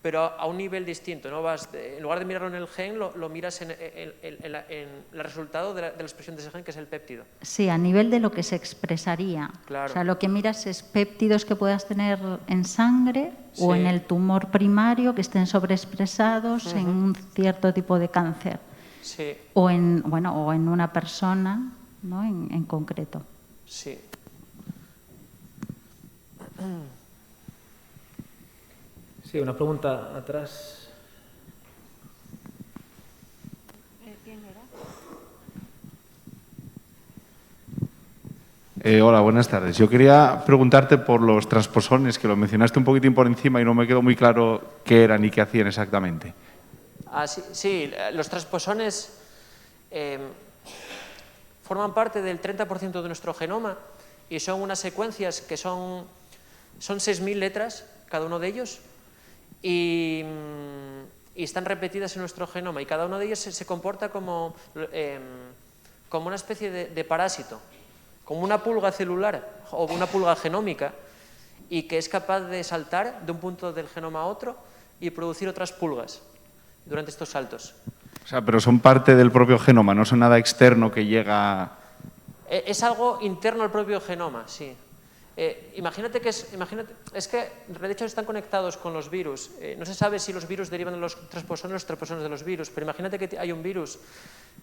pero a un nivel distinto, ¿no? En lugar de mirarlo en el gen, lo miras en el resultado de la expresión de ese gen, que es el péptido. Sí, a nivel de lo que se expresaría. Claro. O sea, lo que miras es péptidos que puedas tener en sangre o en el tumor primario que estén sobreexpresados en un cierto tipo de cáncer. Sí. O en una persona, ¿no? en concreto. Sí. Sí, una pregunta atrás. ¿Quién era? Hola, buenas tardes. Yo quería preguntarte por los transposones, que lo mencionaste un poquitín por encima y no me quedó muy claro qué eran y qué hacían exactamente. Sí, los transposones forman parte del 30% de nuestro genoma y son unas secuencias que son 6.000 letras, cada uno de ellos, y están repetidas en nuestro genoma, y cada uno de ellos se comporta como una especie de parásito, como una pulga celular o una pulga genómica, y que es capaz de saltar de un punto del genoma a otro y producir otras pulgas durante estos saltos. O sea, pero son parte del propio genoma, no son nada externo que llega... Es algo interno al propio genoma, sí. Imagínate que de hecho están conectados con los virus. No se sabe si los virus derivan de los transposones de los virus, pero imagínate que hay un virus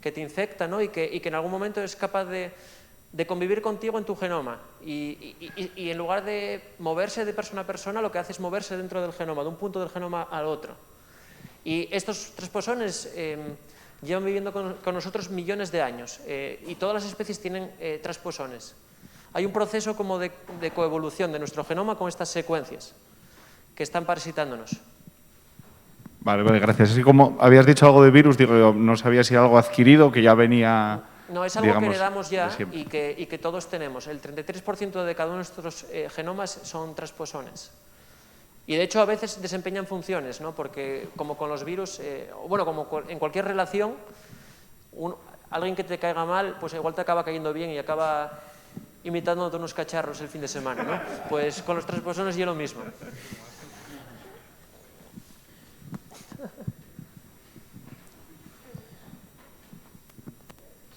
que te infecta, ¿no? y que en algún momento es capaz de convivir contigo en tu genoma y en lugar de moverse de persona a persona, lo que hace es moverse dentro del genoma, de un punto del genoma al otro. Y estos transposones llevan viviendo con nosotros millones de años y todas las especies tienen transposones. Hay un proceso como de coevolución de nuestro genoma con estas secuencias que están parasitándonos. Vale, gracias. Así como habías dicho algo de virus, digo yo, no sabía si era algo adquirido que ya venía... No, es algo que heredamos ya y que todos tenemos. El 33% de cada uno de nuestros genomas son transposones. Y de hecho a veces desempeñan funciones, ¿no? Porque como con los virus, como en cualquier relación, alguien que te caiga mal, pues igual te acaba cayendo bien y acaba imitándote unos cacharros el fin de semana, ¿no? Pues con los transposones yo lo mismo.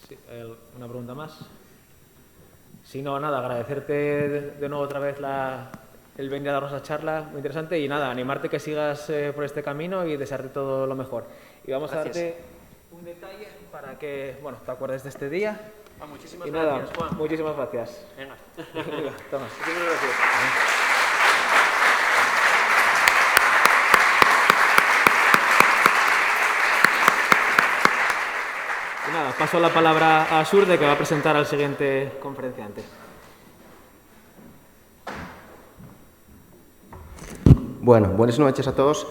Sí, ¿una pregunta más? Si no, nada, agradecerte de nuevo otra vez el venir a darnos la charla, muy interesante, y nada, animarte que sigas por este camino y desearte todo lo mejor. Y vamos a darte un detalle para que, te acuerdes de este día. Muchísimas gracias, gracias, Juan. Muchísimas gracias. Venga. Venga, toma. Muchísimas gracias. Y nada, paso la palabra a Surde, que va a presentar al siguiente conferenciante. Bueno, buenas noches a todos.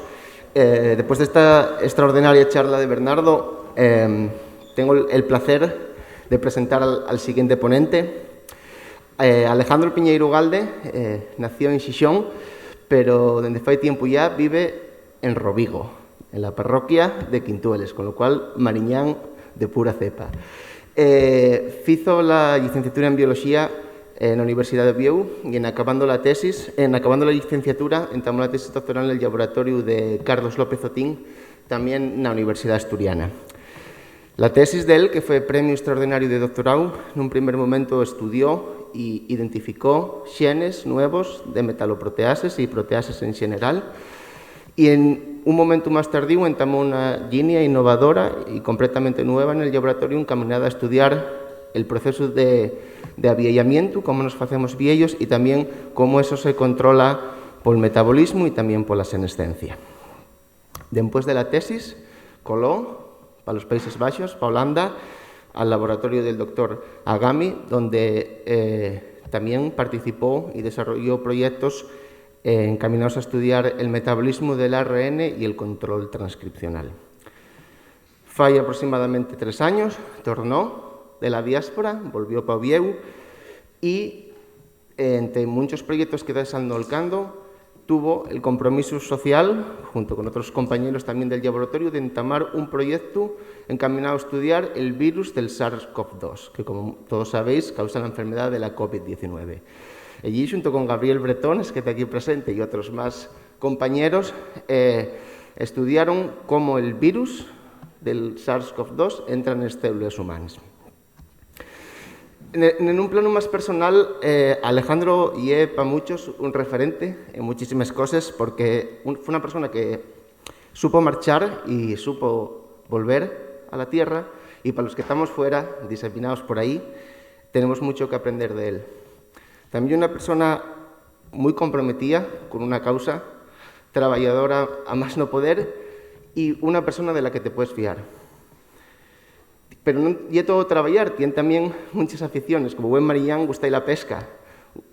Después de esta extraordinaria charla de Bernardo, tengo el placer de presentar al siguiente ponente. Alejandro Piñeiro Galde nació en Xixón, pero desde fai tiempo ya vive en Rovigo, en la parroquia de Quintueles, con lo cual mariñán de pura cepa. Fizo la licenciatura en Biología en la Universidad de Vieu y acabando la licenciatura entamó la tesis doctoral en el laboratorio de Carlos López Otín, también en la Universidad Asturiana. La tesis de él, que fue premio extraordinario de doctorado, en un primer momento estudió e identificó genes nuevos de metaloproteases y proteases en general, y en un momento más tardío entamó una línea innovadora y completamente nueva en el laboratorio encaminada a estudiar el proceso de aviellamiento, cómo nos facemos viellos y también cómo eso se controla por el metabolismo y también por la senescencia. Después de la tesis, coló para los Países Bajos, para Holanda, al laboratorio del doctor Agami, donde también participó y desarrolló proyectos encaminados a estudiar el metabolismo del ARN y el control transcripcional. Fai aproximadamente 3 años, tornó de la diáspora, volvió para Oviedo y entre muchos proyectos que está volcando, tuvo el compromiso social, junto con otros compañeros también del laboratorio, de entamar un proyecto encaminado a estudiar el virus del SARS-CoV-2, que como todos sabéis causa la enfermedad de la COVID-19. Allí, junto con Gabriel Bretones, que está aquí presente, y otros más compañeros estudiaron cómo el virus del SARS-CoV-2 entra en las células humanas. En un plano más personal, Alejandro es para muchos un referente en muchísimas cosas, porque fue una persona que supo marchar y supo volver a la Tierra, y para los que estamos fuera, diseminados por ahí, tenemos mucho que aprender de él. También una persona muy comprometida con una causa, trabajadora a más no poder, y una persona de la que te puedes fiar. Pero no y todo trabajar, tiene también muchas aficiones, como buen marillán gusta la pesca,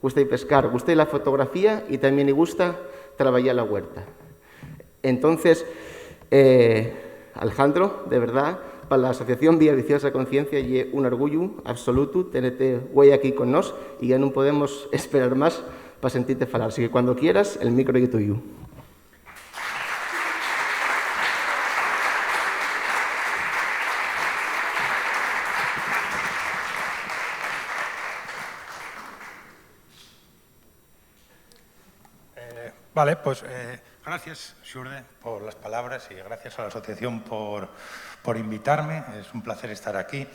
gusta pescar, gusta la fotografía y también le gusta trabajar la huerta. Entonces, Alejandro, de verdad, para la Asociación Vía Viciosa Conciencia es un orgullo absoluto tenerte hoy aquí con nos y ya no podemos esperar más para sentirte falar. Así que cuando quieras, el micro es tuyo. Vale, pues gracias, Xurde, por las palabras y gracias a la asociación por invitarme. Es un placer estar aquí.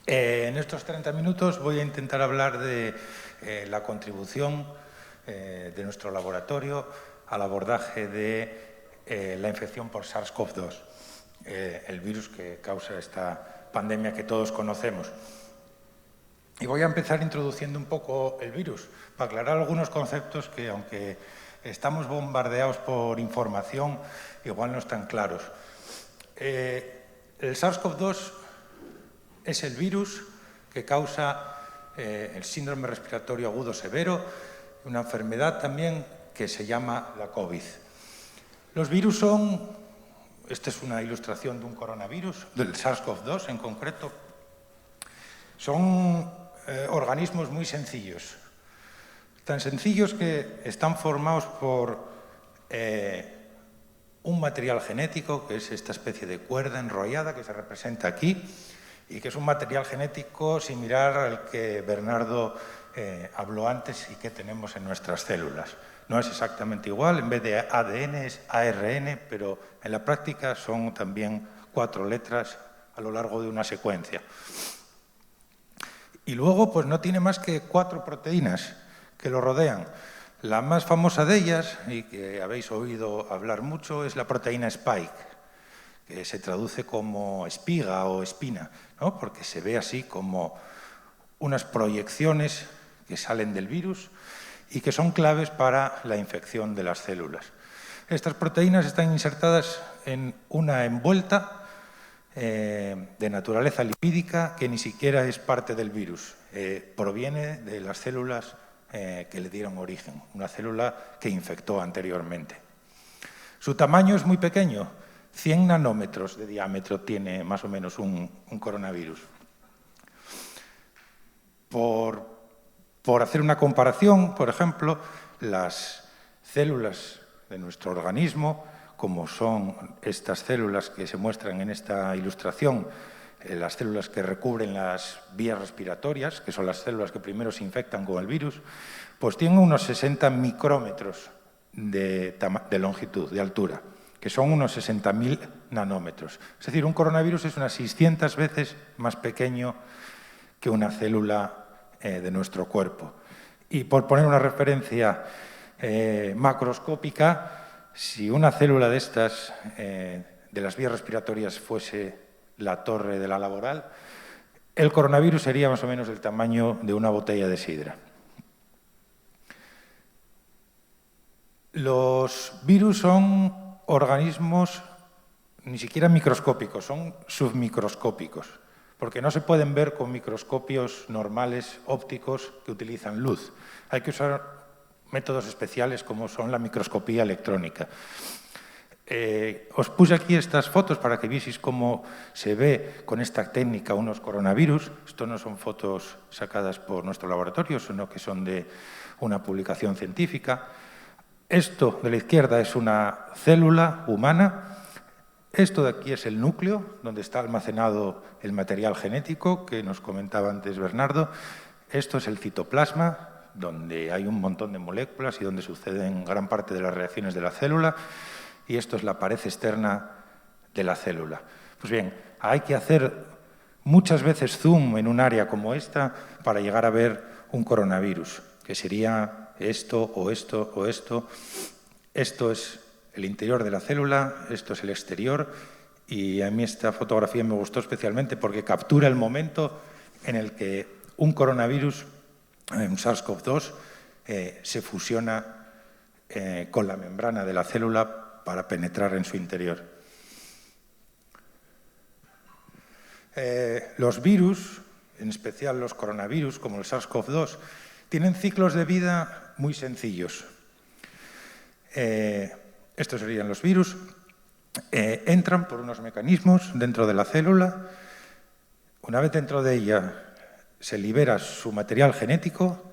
En estos 30 minutos voy a intentar hablar de la contribución de nuestro laboratorio al abordaje de la infección por SARS-CoV-2, el virus que causa esta pandemia que todos conocemos. Y voy a empezar introduciendo un poco el virus, para aclarar algunos conceptos que, aunque estamos bombardeados por información, igual no están claros. El SARS-CoV-2 es el virus que causa el síndrome respiratorio agudo severo, una enfermedad también que se llama la COVID. Los virus son, esta es una ilustración de un coronavirus, del SARS-CoV-2 en concreto, son organismos muy sencillos, tan sencillos que están formados por un material genético, que es esta especie de cuerda enrollada que se representa aquí, y que es un material genético similar al que Bernardo habló antes y que tenemos en nuestras células. No es exactamente igual, en vez de ADN es ARN, pero en la práctica son también 4 letras a lo largo de una secuencia. Y luego, pues no tiene más que 4 proteínas que lo rodean. La más famosa de ellas, y que habéis oído hablar mucho, es la proteína Spike, que se traduce como espiga o espina, ¿no? Porque se ve así como unas proyecciones que salen del virus y que son claves para la infección de las células. Estas proteínas están insertadas en una envuelta de naturaleza lipídica que ni siquiera es parte del virus, proviene de las células que le dieron origen, una célula que infectó anteriormente. Su tamaño es muy pequeño, 100 nanómetros de diámetro tiene más o menos un coronavirus. Por hacer una comparación, por ejemplo, las células de nuestro organismo, como son estas células que se muestran en esta ilustración, las células que recubren las vías respiratorias, que son las células que primero se infectan con el virus, pues tienen unos 60 micrómetros de longitud, de altura, que son unos 60.000 nanómetros. Es decir, un coronavirus es unas 600 veces más pequeño que una célula de nuestro cuerpo. Y por poner una referencia macroscópica, si una célula de estas, de las vías respiratorias, fuese la torre de la Laboral, el coronavirus sería más o menos del tamaño de una botella de sidra. Los virus son organismos ni siquiera microscópicos, son submicroscópicos, porque no se pueden ver con microscopios normales ópticos que utilizan luz. Hay que usar métodos especiales como son la microscopía electrónica. Os puse aquí estas fotos para que vieseis cómo se ve con esta técnica unos coronavirus. Esto no son fotos sacadas por nuestro laboratorio, sino que son de una publicación científica. Esto de la izquierda es una célula humana. Esto de aquí es el núcleo, donde está almacenado el material genético que nos comentaba antes Bernardo. Esto es el citoplasma, donde hay un montón de moléculas y donde suceden gran parte de las reacciones de la célula, y esto es la pared externa de la célula. Pues bien, hay que hacer muchas veces zoom en un área como esta para llegar a ver un coronavirus, que sería esto o esto o esto. Esto es el interior de la célula, esto es el exterior, y a mí esta fotografía me gustó especialmente porque captura el momento en el que un coronavirus, un SARS-CoV-2, se fusiona con la membrana de la célula para penetrar en su interior. Los virus, en especial los coronavirus, como el SARS-CoV-2, tienen ciclos de vida muy sencillos. Estos serían los virus. Entran por unos mecanismos dentro de la célula. Una vez dentro de ella se libera su material genético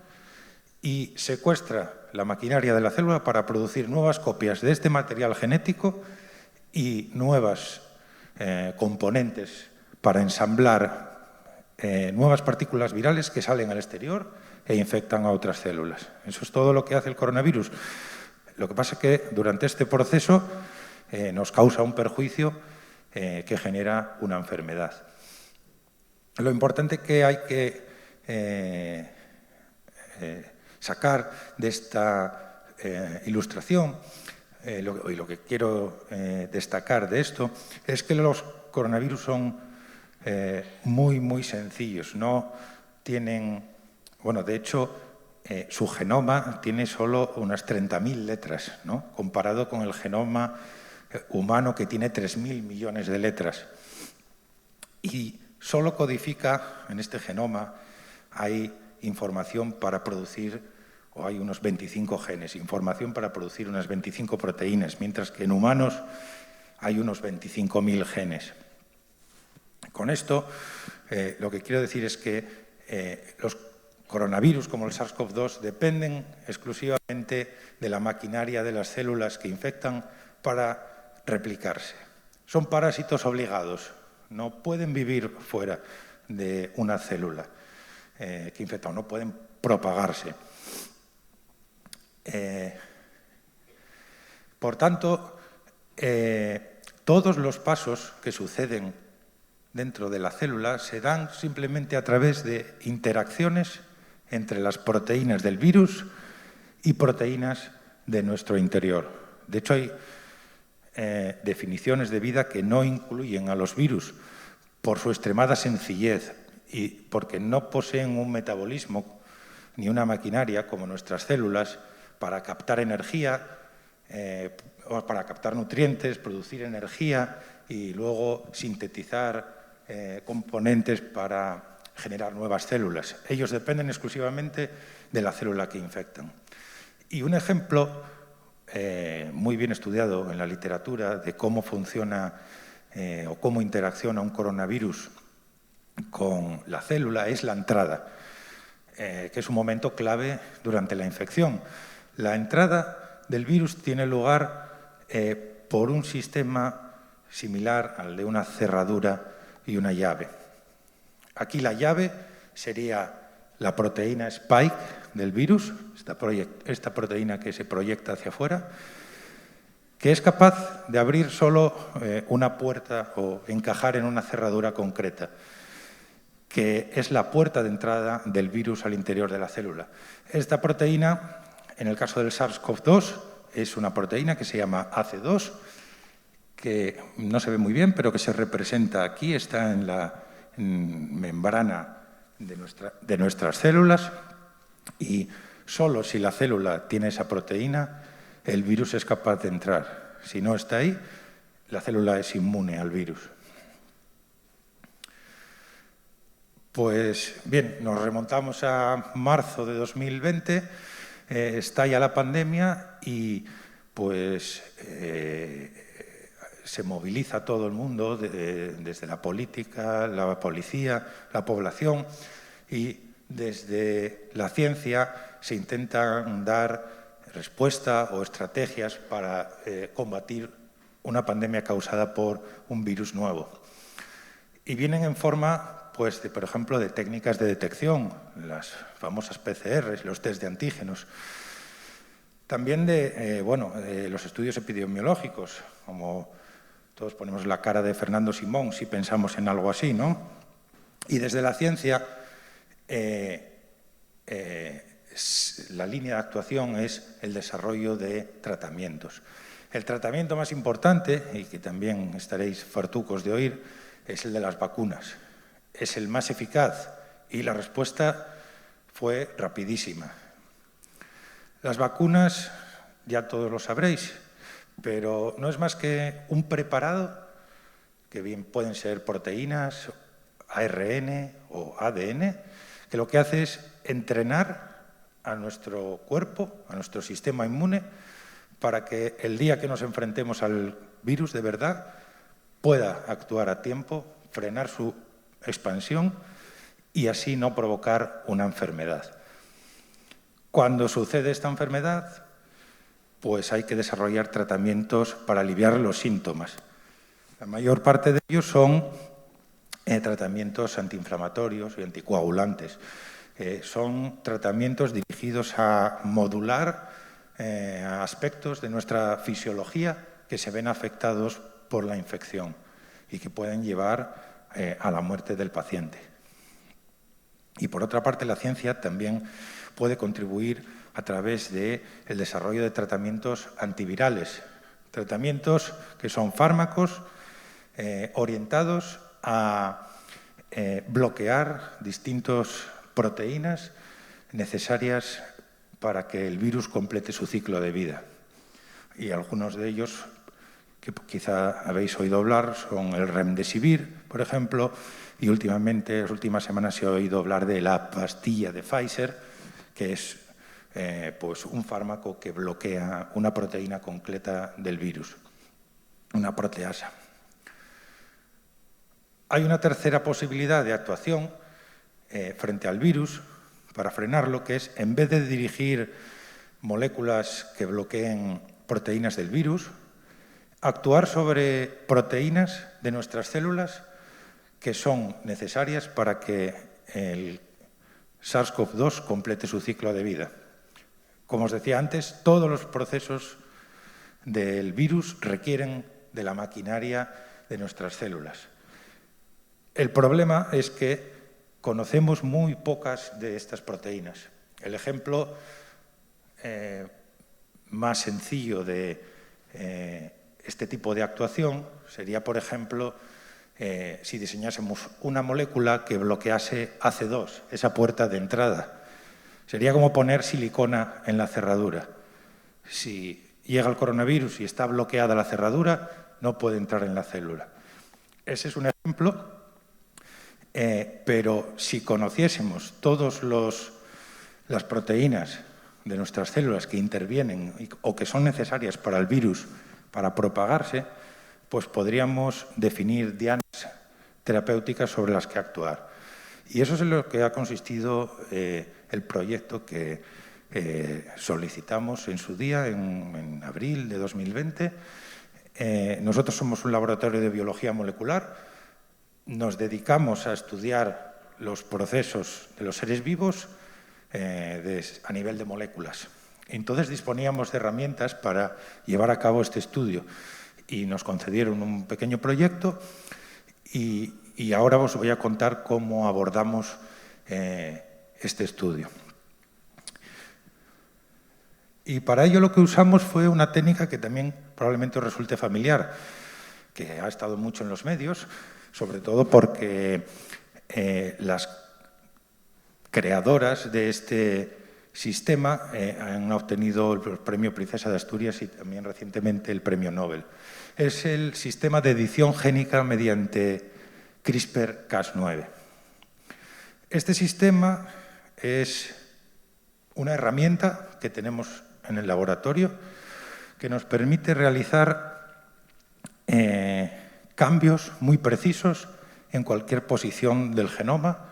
y secuestra la maquinaria de la célula para producir nuevas copias de este material genético y nuevas componentes para ensamblar nuevas partículas virales que salen al exterior e infectan a otras células. Eso es todo lo que hace el coronavirus. Lo que pasa es que durante este proceso nos causa un perjuicio que genera una enfermedad. Lo importante que hay que sacar de esta ilustración, y lo que quiero destacar de esto, es que los coronavirus son muy sencillos. No tienen, bueno, de hecho, su genoma tiene solo unas 30.000 letras, ¿no?, comparado con el genoma humano, que tiene 3.000 millones de letras. Y solo codifica, en este genoma, hay información para producir, o hay unos 25 genes, información para producir unas 25 proteínas, mientras que en humanos hay unos 25.000 genes. Con esto, lo que quiero decir es que los coronavirus, como el SARS-CoV-2, dependen exclusivamente de la maquinaria de las células que infectan para replicarse. Son parásitos obligados, no pueden vivir fuera de una célula que infecta, no pueden propagarse. Por tanto, todos los pasos que suceden dentro de la célula se dan simplemente a través de interacciones entre las proteínas del virus y proteínas de nuestro interior. De hecho, hay definiciones de vida que no incluyen a los virus por su extremada sencillez y porque no poseen un metabolismo ni una maquinaria como nuestras células para captar energía, o para captar nutrientes, producir energía y luego sintetizar componentes para generar nuevas células. Ellos dependen exclusivamente de la célula que infectan. Y un ejemplo muy bien estudiado en la literatura de cómo funciona o cómo interacciona un coronavirus con la célula es la entrada, que es un momento clave durante la infección. La entrada del virus tiene lugar por un sistema similar al de una cerradura y una llave. Aquí la llave sería la proteína Spike del virus, esta proteína que se proyecta hacia afuera, que es capaz de abrir solo una puerta o encajar en una cerradura concreta, que es la puerta de entrada del virus al interior de la célula. Esta proteína, en el caso del SARS-CoV-2, es una proteína que se llama AC2, que no se ve muy bien, pero que se representa aquí, está en la membrana de nuestras células, y solo si la célula tiene esa proteína, el virus es capaz de entrar. Si no está ahí, la célula es inmune al virus. Pues bien, nos remontamos a marzo de 2020, estalla la pandemia y pues se moviliza todo el mundo, desde la política, la policía, la población, y desde la ciencia se intentan dar respuesta o estrategias para combatir una pandemia causada por un virus nuevo. Y vienen en forma pues, por ejemplo, de técnicas de detección, las famosas PCRs, los test de antígenos. También de los estudios epidemiológicos, como todos ponemos la cara de Fernando Simón si pensamos en algo así, ¿no? Y desde la ciencia, la línea de actuación es el desarrollo de tratamientos. El tratamiento más importante, y que también estaréis fartucos de oír, es el de las vacunas. Es el más eficaz y la respuesta fue rapidísima. Las vacunas, ya todos lo sabréis, pero no es más que un preparado, que bien pueden ser proteínas, ARN o ADN, que lo que hace es entrenar a nuestro cuerpo, a nuestro sistema inmune, para que el día que nos enfrentemos al virus de verdad pueda actuar a tiempo, frenar su expansión y así no provocar una enfermedad. Cuando sucede esta enfermedad, pues hay que desarrollar tratamientos para aliviar los síntomas. La mayor parte de ellos son tratamientos antiinflamatorios y anticoagulantes. Son tratamientos dirigidos a modular aspectos de nuestra fisiología que se ven afectados por la infección y que pueden llevar a la muerte del paciente. Y por otra parte, la ciencia también puede contribuir a través del desarrollo de tratamientos antivirales, tratamientos que son fármacos orientados a bloquear distintas proteínas necesarias para que el virus complete su ciclo de vida. Y algunos de ellos que quizá habéis oído hablar son el Remdesivir, por ejemplo, y últimamente, en las últimas semanas, se ha oído hablar de la pastilla de Pfizer, que es pues un fármaco que bloquea una proteína concreta del virus, una proteasa. Hay una tercera posibilidad de actuación frente al virus para frenarlo, que es, en vez de dirigir moléculas que bloqueen proteínas del virus, actuar sobre proteínas de nuestras células que son necesarias para que el SARS-CoV-2 complete su ciclo de vida. Como os decía antes, todos los procesos del virus requieren de la maquinaria de nuestras células. El problema es que conocemos muy pocas de estas proteínas. El ejemplo más sencillo de este tipo de actuación sería, por ejemplo, si diseñásemos una molécula que bloquease AC2, esa puerta de entrada. Sería como poner silicona en la cerradura. Si llega el coronavirus y está bloqueada la cerradura, no puede entrar en la célula. Ese es un ejemplo, pero si conociésemos todas las proteínas de nuestras células que intervienen o que son necesarias para el virus para propagarse, pues podríamos definir dianas terapéuticas sobre las que actuar. Y eso es en lo que ha consistido el proyecto que solicitamos en su día, en abril de 2020. Nosotros somos un laboratorio de biología molecular. Nos dedicamos a estudiar los procesos de los seres vivos a nivel de moléculas. Entonces disponíamos de herramientas para llevar a cabo este estudio y nos concedieron un pequeño proyecto y ahora os voy a contar cómo abordamos este estudio. Y para ello lo que usamos fue una técnica que también probablemente os resulte familiar, que ha estado mucho en los medios, sobre todo porque las creadoras de este sistema han obtenido el premio Princesa de Asturias y también recientemente el premio Nobel. Es el sistema de edición génica mediante CRISPR-Cas9. Este sistema es una herramienta que tenemos en el laboratorio que nos permite realizar cambios muy precisos en cualquier posición del genoma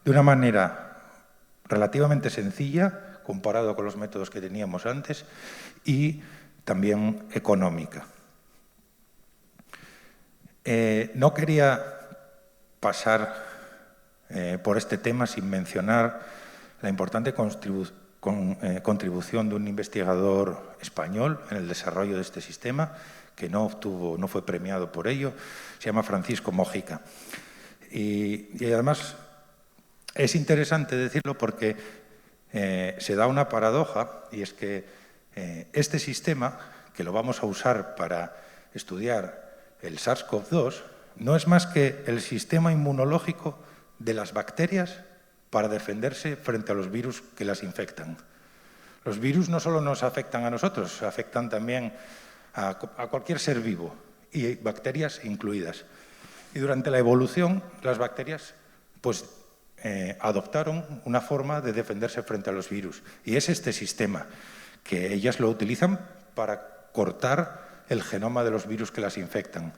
de una manera relativamente sencilla comparado con los métodos que teníamos antes y también económica. No quería pasar por este tema sin mencionar la importante contribución de un investigador español en el desarrollo de este sistema, que no fue premiado por ello, se llama Francisco Mojica. Y además es interesante decirlo porque se da una paradoja, y es que este sistema, que lo vamos a usar para estudiar el SARS-CoV-2, no es más que el sistema inmunológico de las bacterias para defenderse frente a los virus que las infectan. Los virus no solo nos afectan a nosotros, afectan también a cualquier ser vivo, y bacterias incluidas. Y durante la evolución, las bacterias pues, adoptaron una forma de defenderse frente a los virus. Y es este sistema, que ellas lo utilizan para cortar el genoma de los virus que las infectan.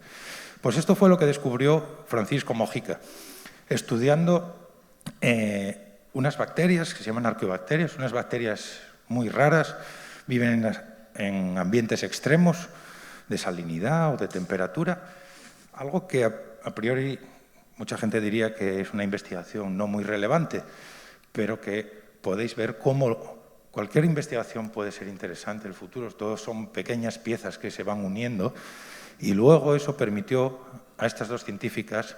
Pues esto fue lo que descubrió Francisco Mojica, estudiando unas bacterias que se llaman arqueobacterias, unas bacterias muy raras, viven en ambientes extremos de salinidad o de temperatura, algo que a priori mucha gente diría que es una investigación no muy relevante, pero que podéis ver cómo cualquier investigación puede ser interesante en el futuro. Todos son pequeñas piezas que se van uniendo, y luego eso permitió a estas dos científicas,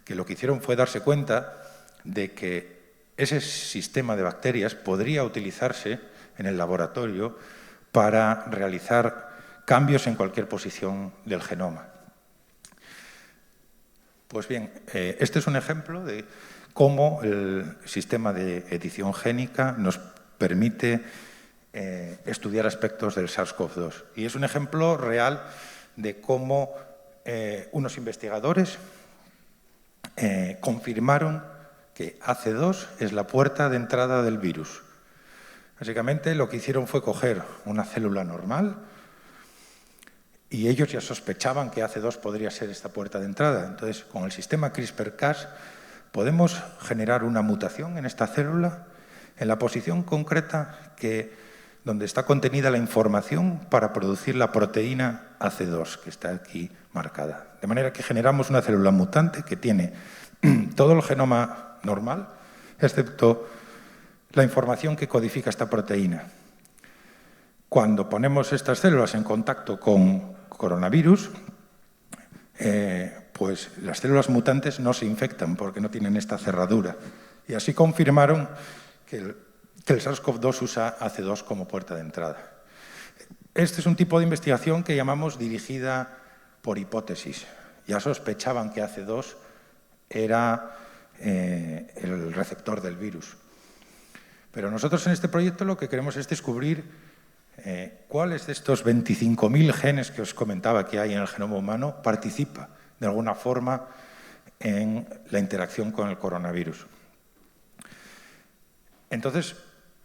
que lo que hicieron fue darse cuenta de que ese sistema de bacterias podría utilizarse en el laboratorio para realizar cambios en cualquier posición del genoma. Pues bien, este es un ejemplo de cómo el sistema de edición génica nos permite estudiar aspectos del SARS-CoV-2. Y es un ejemplo real de cómo unos investigadores confirmaron que AC2 es la puerta de entrada del virus. Básicamente lo que hicieron fue coger una célula normal, y ellos ya sospechaban que AC2 podría ser esta puerta de entrada. Entonces, con el sistema CRISPR-Cas podemos generar una mutación en esta célula en la posición concreta donde está contenida la información para producir la proteína AC2, que está aquí marcada. De manera que generamos una célula mutante que tiene todo el genoma normal, excepto la información que codifica esta proteína. Cuando ponemos estas células en contacto con coronavirus, pues las células mutantes no se infectan porque no tienen esta cerradura. Y así confirmaron que el SARS-CoV-2 usa AC2 como puerta de entrada. Este es un tipo de investigación que llamamos dirigida por hipótesis. Ya sospechaban que AC2 era el receptor del virus. Pero nosotros en este proyecto lo que queremos es descubrir cuáles de estos 25.000 genes que os comentaba que hay en el genoma humano participa de alguna forma en la interacción con el coronavirus. Entonces,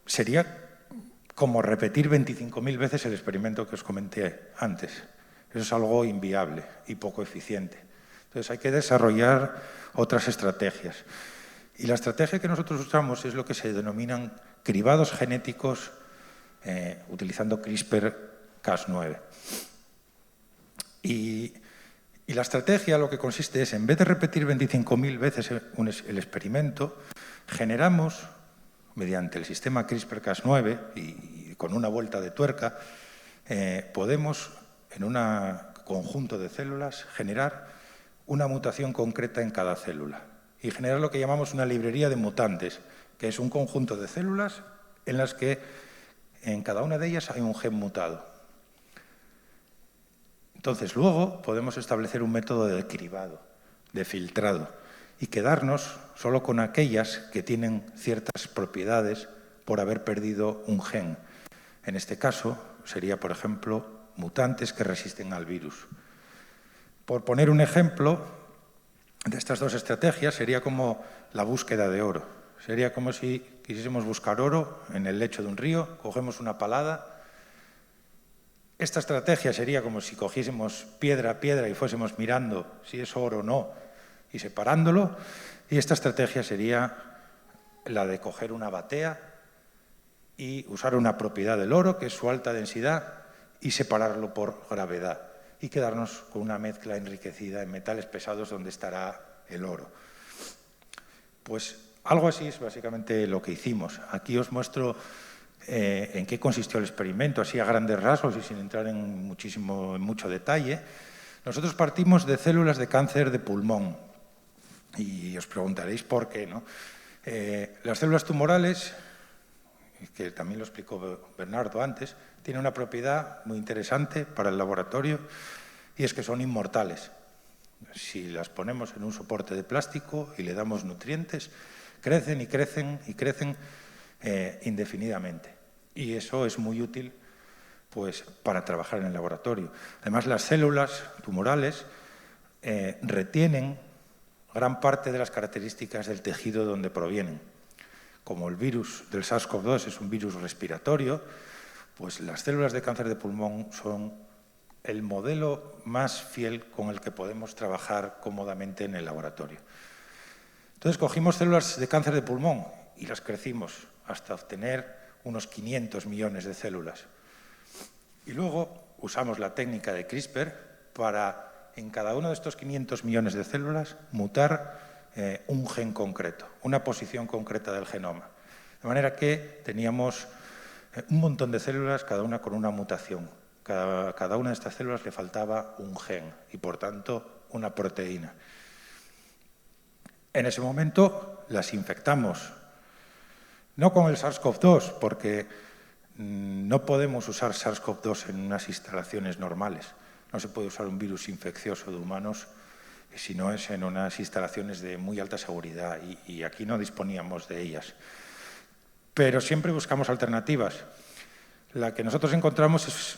sería como repetir 25.000 veces el experimento que os comenté antes. Eso es algo inviable y poco eficiente. Entonces, hay que desarrollar otras estrategias. Y la estrategia que nosotros usamos es lo que se denominan cribados genéticos utilizando CRISPR-Cas9. Y la estrategia lo que consiste es, en vez de repetir 25.000 veces el experimento, generamos, mediante el sistema CRISPR-Cas9 y con una vuelta de tuerca, podemos, en un conjunto de células, generar una mutación concreta en cada célula y generar lo que llamamos una librería de mutantes, que es un conjunto de células en las que en cada una de ellas hay un gen mutado. Entonces, luego podemos establecer un método de cribado, de filtrado, y quedarnos solo con aquellas que tienen ciertas propiedades por haber perdido un gen. En este caso, sería, por ejemplo, mutantes que resisten al virus. Por poner un ejemplo de estas dos estrategias, sería como la búsqueda de oro. Sería como si quisiésemos buscar oro en el lecho de un río, cogemos una palada. Esta estrategia sería como si cogiésemos piedra a piedra y fuésemos mirando si es oro o no y separándolo. Y esta estrategia sería la de coger una batea y usar una propiedad del oro, que es su alta densidad, y separarlo por gravedad y quedarnos con una mezcla enriquecida en metales pesados donde estará el oro. Pues algo así es básicamente lo que hicimos. Aquí os muestro en qué consistió el experimento, así a grandes rasgos y sin entrar en mucho detalle. Nosotros partimos de células de cáncer de pulmón y os preguntaréis por qué, ¿no? Las células tumorales, que también lo explicó Bernardo antes, tienen una propiedad muy interesante para el laboratorio y es que son inmortales. Si las ponemos en un soporte de plástico y le damos nutrientes, crecen y crecen y crecen indefinidamente. Y eso es muy útil pues, para trabajar en el laboratorio. Además, las células tumorales retienen gran parte de las características del tejido donde provienen. Como el virus del SARS-CoV-2 es un virus respiratorio, pues las células de cáncer de pulmón son el modelo más fiel con el que podemos trabajar cómodamente en el laboratorio. Entonces cogimos células de cáncer de pulmón y las crecimos hasta obtener unos 500 millones de células. Y luego usamos la técnica de CRISPR para, en cada uno de estos 500 millones de células, mutar un gen concreto, una posición concreta del genoma. De manera que teníamos un montón de células, cada una con una mutación. Cada una de estas células le faltaba un gen y, por tanto, una proteína. En ese momento las infectamos, no con el SARS-CoV-2, porque no podemos usar SARS-CoV-2 en unas instalaciones normales. No se puede usar un virus infeccioso de humanos si no es en unas instalaciones de muy alta seguridad y aquí no disponíamos de ellas. Pero siempre buscamos alternativas. La que nosotros encontramos es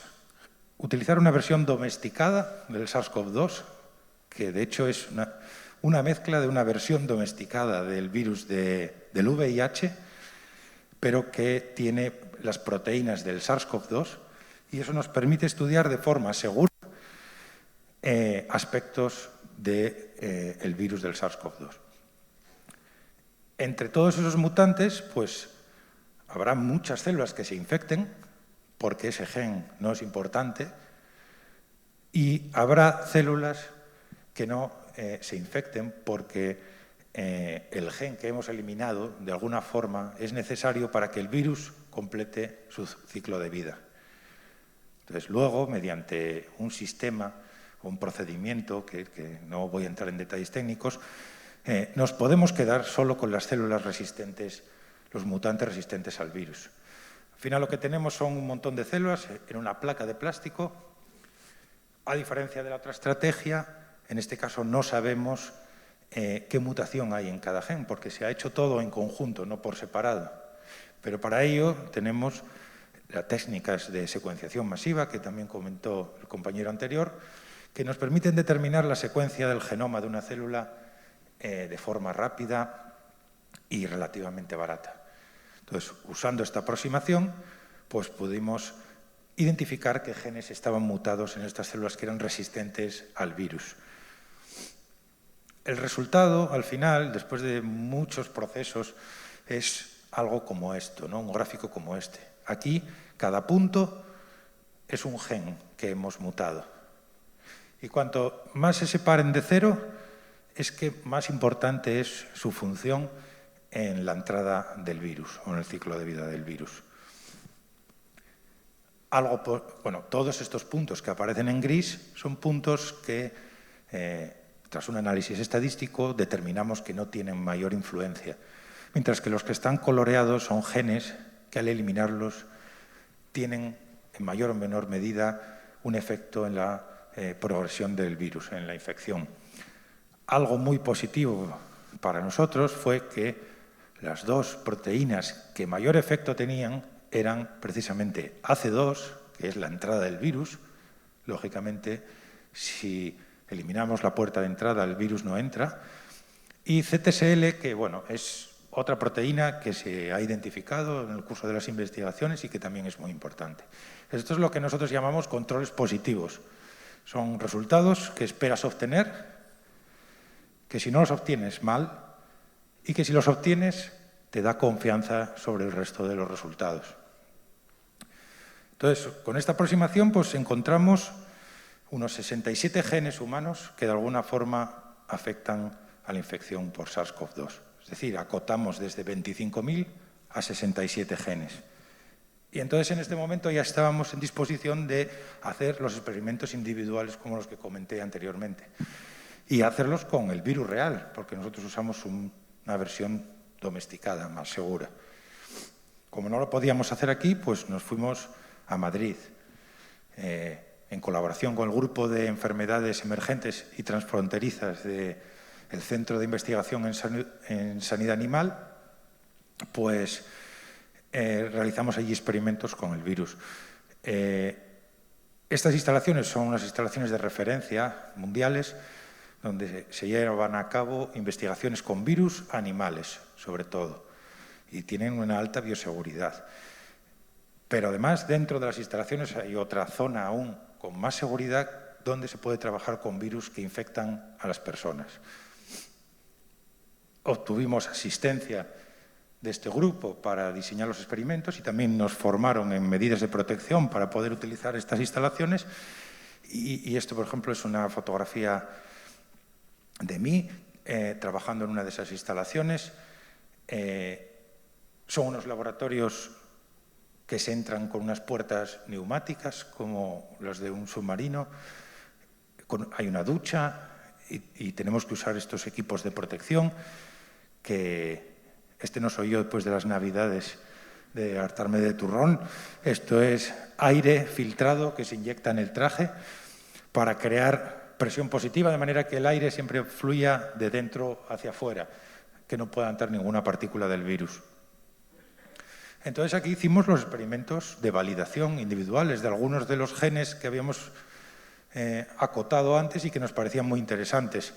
utilizar una versión domesticada del SARS-CoV-2, que de hecho es una mezcla de una versión domesticada del virus del VIH, pero que tiene las proteínas del SARS-CoV-2 y eso nos permite estudiar de forma segura aspectos del virus del SARS-CoV-2. Entre todos esos mutantes, pues habrá muchas células que se infecten, porque ese gen no es importante, y habrá células que no se infecten porque el gen que hemos eliminado, de alguna forma, es necesario para que el virus complete su ciclo de vida. Entonces, luego, mediante un sistema o un procedimiento, que no voy a entrar en detalles técnicos, nos podemos quedar solo con las células resistentes, los mutantes resistentes al virus. Al final lo que tenemos son un montón de células en una placa de plástico. A diferencia de la otra estrategia, en este caso no sabemos qué mutación hay en cada gen, porque se ha hecho todo en conjunto, no por separado. Pero para ello tenemos las técnicas de secuenciación masiva, que también comentó el compañero anterior, que nos permiten determinar la secuencia del genoma de una célula de forma rápida y relativamente barata. Entonces, usando esta aproximación, pues pudimos identificar qué genes estaban mutados en estas células que eran resistentes al virus. El resultado, al final, después de muchos procesos, es algo como esto, ¿no? Un gráfico como este. Aquí, cada punto es un gen que hemos mutado. Y cuanto más se separen de cero, es que más importante es su función en la entrada del virus o en el ciclo de vida del virus. Todos estos puntos que aparecen en gris son puntos que, tras un análisis estadístico, determinamos que no tienen mayor influencia, mientras que los que están coloreados son genes que al eliminarlos tienen en mayor o menor medida un efecto en la progresión del virus, en la infección. Algo muy positivo para nosotros fue que las dos proteínas que mayor efecto tenían eran precisamente AC2, que es la entrada del virus. Lógicamente, si eliminamos la puerta de entrada, el virus no entra. Y CTSL, que es otra proteína que se ha identificado en el curso de las investigaciones y que también es muy importante. Esto es lo que nosotros llamamos controles positivos. Son resultados que esperas obtener, que si no los obtienes, mal, y que si los obtienes te da confianza sobre el resto de los resultados. Entonces, con esta aproximación pues encontramos unos 67 genes humanos que de alguna forma afectan a la infección por SARS-CoV-2. Es decir, acotamos desde 25.000 a 67 genes. Y entonces en este momento ya estábamos en disposición de hacer los experimentos individuales como los que comenté anteriormente. Y hacerlos con el virus real, porque nosotros usamos una versión domesticada, más segura. Como no lo podíamos hacer aquí, pues nos fuimos a Madrid, en colaboración con el Grupo de Enfermedades Emergentes y Transfronterizas del Centro de Investigación en Sanidad Animal, pues realizamos allí experimentos con el virus. Estas instalaciones son unas instalaciones de referencia mundiales donde se llevan a cabo investigaciones con virus animales, sobre todo, y tienen una alta bioseguridad. Pero además, dentro de las instalaciones hay otra zona aún con más seguridad donde se puede trabajar con virus que infectan a las personas. Obtuvimos asistencia de este grupo para diseñar los experimentos y también nos formaron en medidas de protección para poder utilizar estas instalaciones. Y esto, por ejemplo, es una fotografía de mí trabajando en una de esas instalaciones. Son unos laboratorios que se entran con unas puertas neumáticas como las de un submarino. Hay una ducha y tenemos que usar estos equipos de protección que... Este no soy yo después de las Navidades de hartarme de turrón. Esto es aire filtrado que se inyecta en el traje para crear presión positiva, de manera que el aire siempre fluya de dentro hacia afuera, que no pueda entrar ninguna partícula del virus. Entonces aquí hicimos los experimentos de validación individuales de algunos de los genes que habíamos acotado antes y que nos parecían muy interesantes,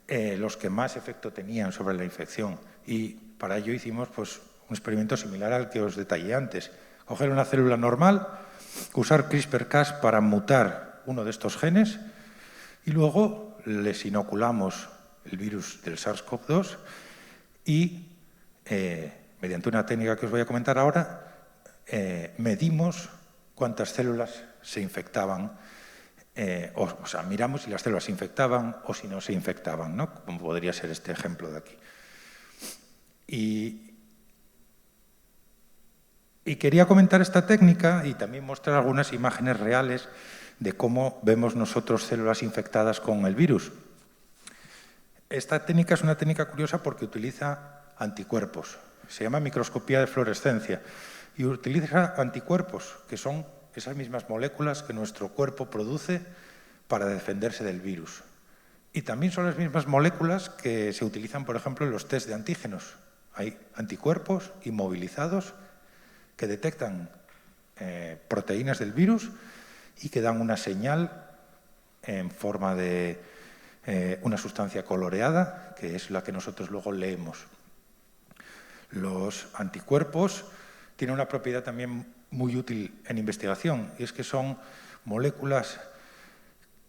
los que más efecto tenían sobre la infección. Y para ello hicimos pues, un experimento similar al que os detallé antes. Coger una célula normal, usar CRISPR-Cas para mutar uno de estos genes y luego les inoculamos el virus del SARS-CoV-2 y, mediante una técnica que os voy a comentar ahora, medimos cuántas células se infectaban, o sea, miramos si las células se infectaban o si no se infectaban, ¿no? Como podría ser este ejemplo de aquí. Y quería comentar esta técnica y también mostrar algunas imágenes reales de cómo vemos nosotros células infectadas con el virus. Esta técnica es una técnica curiosa porque utiliza anticuerpos. Se llama microscopía de fluorescencia y utiliza anticuerpos, que son esas mismas moléculas que nuestro cuerpo produce para defenderse del virus. Y también son las mismas moléculas que se utilizan, por ejemplo, en los test de antígenos. Hay anticuerpos inmovilizados que detectan proteínas del virus y que dan una señal en forma de una sustancia coloreada, que es la que nosotros luego leemos. Los anticuerpos tienen una propiedad también muy útil en investigación, y es que son moléculas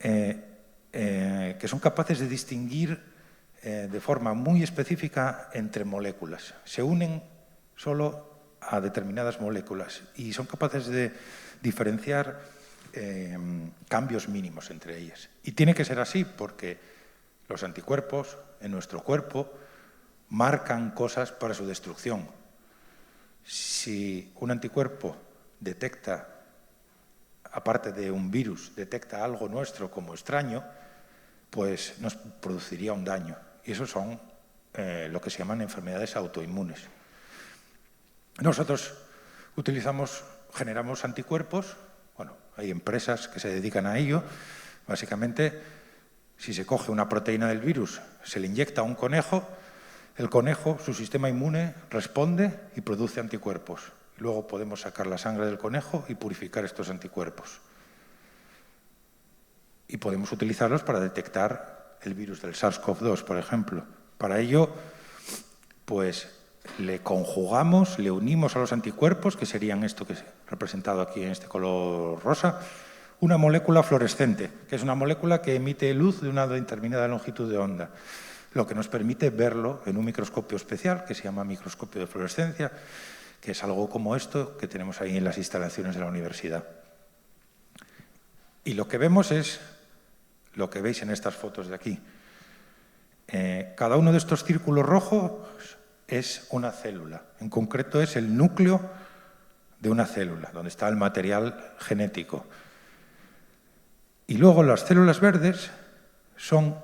que son capaces de distinguir de forma muy específica entre moléculas. Se unen solo a determinadas moléculas y son capaces de diferenciar cambios mínimos entre ellas. Y tiene que ser así porque los anticuerpos en nuestro cuerpo marcan cosas para su destrucción. Si un anticuerpo detecta, aparte de un virus, detecta algo nuestro como extraño, pues nos produciría un daño. Y eso son lo que se llaman enfermedades autoinmunes. Nosotros generamos anticuerpos, bueno, hay empresas que se dedican a ello. Básicamente, si se coge una proteína del virus, se le inyecta a un conejo, el conejo, su sistema inmune, responde y produce anticuerpos. Luego podemos sacar la sangre del conejo y purificar estos anticuerpos. Y podemos utilizarlos para detectar el virus del SARS-CoV-2, por ejemplo. Para ello, pues le conjugamos, le unimos a los anticuerpos, que serían esto que he representado aquí en este color rosa, una molécula fluorescente, que es una molécula que emite luz de una determinada longitud de onda, lo que nos permite verlo en un microscopio especial que se llama microscopio de fluorescencia, que es algo como esto que tenemos ahí en las instalaciones de la universidad. Y lo que vemos es lo que veis en estas fotos de aquí. Cada uno de estos círculos rojos es una célula. En concreto es el núcleo de una célula, donde está el material genético. Y luego las células verdes son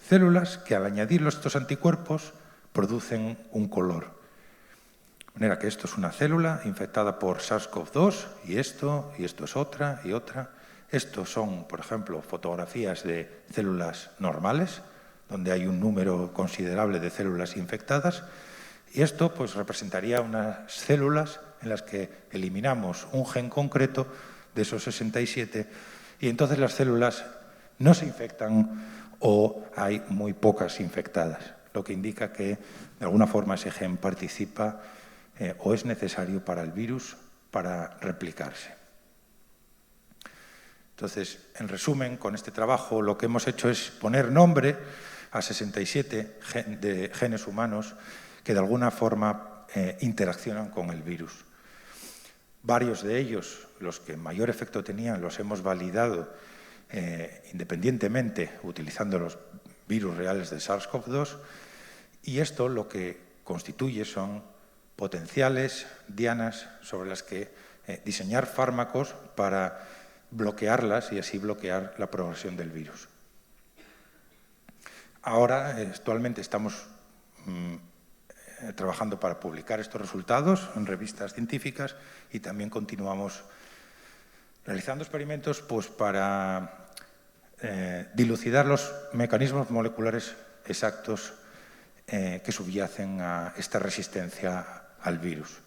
células que al añadir estos anticuerpos producen un color. De manera que esto es una célula infectada por SARS-CoV-2 y esto es otra y otra. Estos son, por ejemplo, fotografías de células normales, donde hay un número considerable de células infectadas. Y esto pues, representaría unas células en las que eliminamos un gen concreto de esos 67 y entonces las células no se infectan o hay muy pocas infectadas, lo que indica que de alguna forma ese gen participa o es necesario para el virus para replicarse. Entonces, en resumen, con este trabajo lo que hemos hecho es poner nombre a 67 genes humanos que de alguna forma interaccionan con el virus. Varios de ellos, los que mayor efecto tenían, los hemos validado independientemente utilizando los virus reales de SARS-CoV-2 y esto lo que constituye son potenciales dianas sobre las que diseñar fármacos para bloquearlas y así bloquear la progresión del virus. Ahora, actualmente estamos trabajando para publicar estos resultados en revistas científicas y también continuamos realizando experimentos pues, para dilucidar los mecanismos moleculares exactos que subyacen a esta resistencia al virus.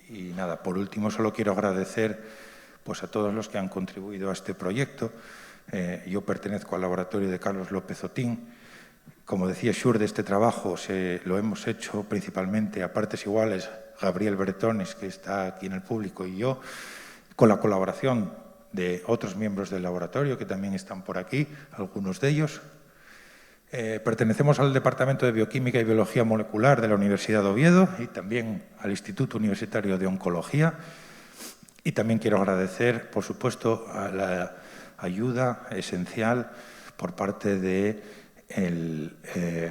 Y nada, por último, solo quiero agradecer pues, a todos los que han contribuido a este proyecto. Yo pertenezco al laboratorio de Carlos López Otín. Como decía Xur, de este trabajo lo hemos hecho principalmente a partes iguales Gabriel Bretones, que está aquí en el público, y yo, con la colaboración de otros miembros del laboratorio que también están por aquí, algunos de ellos. Pertenecemos al Departamento de Bioquímica y Biología Molecular de la Universidad de Oviedo y también al Instituto Universitario de Oncología. Y también quiero agradecer, por supuesto, a la ayuda esencial por parte del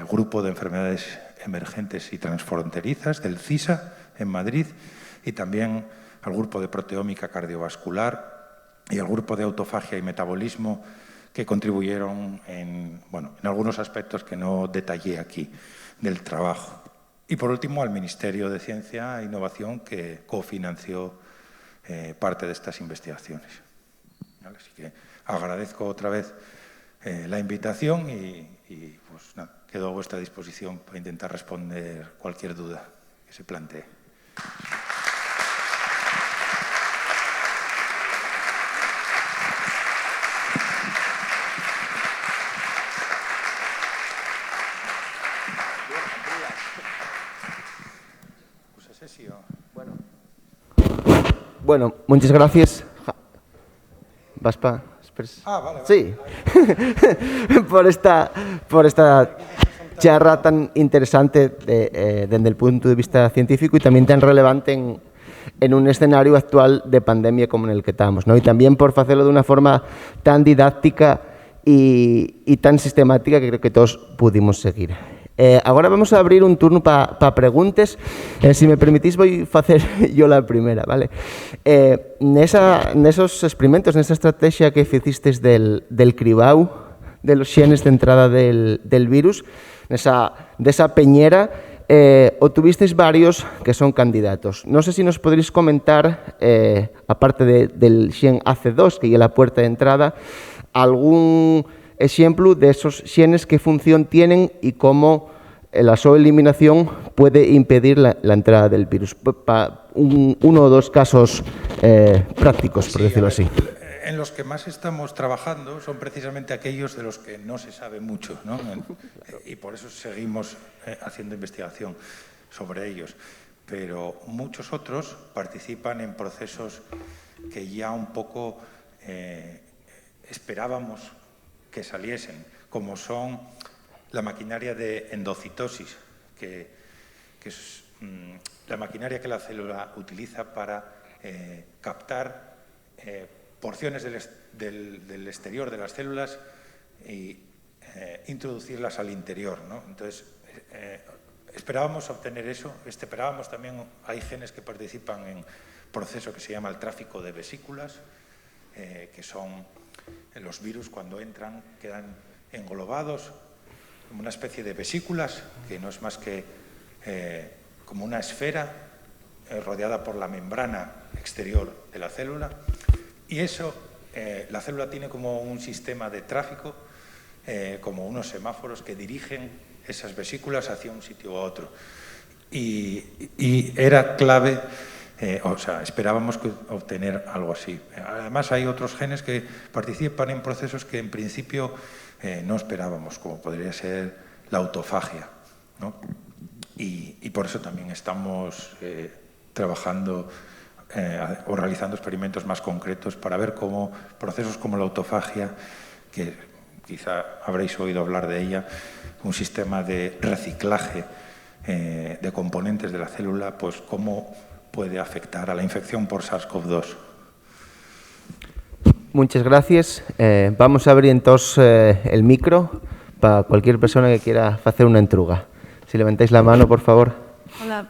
Grupo de Enfermedades Emergentes y Transfronterizas, del CISA, en Madrid, y también al Grupo de Proteómica Cardiovascular y al Grupo de Autofagia y Metabolismo, que contribuyeron en algunos aspectos que no detallé aquí del trabajo. Y por último, al Ministerio de Ciencia e Innovación, que cofinanció parte de estas investigaciones. ¿Vale? Así que agradezco otra vez la invitación y pues, nada, quedo a vuestra disposición para intentar responder cualquier duda que se plantee. Bueno, muchas gracias. Vaspa, vale. Sí, por esta charla tan interesante desde el punto de vista científico y también tan relevante en un escenario actual de pandemia como en el que estamos, ¿no? Y también por hacerlo de una forma tan didáctica y tan sistemática que creo que todos pudimos seguir. Ahora vamos a abrir un turno para preguntas. Si me permitís, voy a hacer yo la primera, ¿vale? Nesos experimentos, nesa estrategia que hicisteis del cribau de los xenes de entrada del virus, desa peñera, obtuvisteis varios que son candidatos. No sé si nos podréis comentar, aparte del xen AC2, que é la puerta de entrada, algún ejemplo de esos genes que función tienen y cómo la su eliminación puede impedir la entrada del virus. Uno o dos casos prácticos, por decirlo así. En los que más estamos trabajando son precisamente aquellos de los que no se sabe mucho, ¿no? Y por eso seguimos haciendo investigación sobre ellos. Pero muchos otros participan en procesos que ya un poco esperábamos que saliesen, como son la maquinaria de endocitosis, que es la maquinaria que la célula utiliza para captar porciones del exterior de las células y introducirlas al interior, ¿no? Entonces, esperábamos obtener eso. Esperábamos también, hay genes que participan en un proceso que se llama el tráfico de vesículas, que son los virus cuando entran, quedan englobados como una especie de vesículas, que no es más que como una esfera rodeada por la membrana exterior de la célula. Y eso, la célula tiene como un sistema de tráfico, como unos semáforos que dirigen esas vesículas hacia un sitio u otro. Y era clave, o sea, esperábamos obtener algo así. Además, hay otros genes que participan en procesos que en principio no esperábamos, como podría ser la autofagia, ¿no? Y por eso también estamos trabajando o realizando experimentos más concretos para ver cómo procesos como la autofagia, que quizá habréis oído hablar de ella, un sistema de reciclaje de componentes de la célula, pues cómo puede afectar a la infección por SARS-CoV-2. Muchas gracias. Vamos a abrir entonces el micro para cualquier persona que quiera hacer una entruga. Si levantáis la mano, por favor. Hola.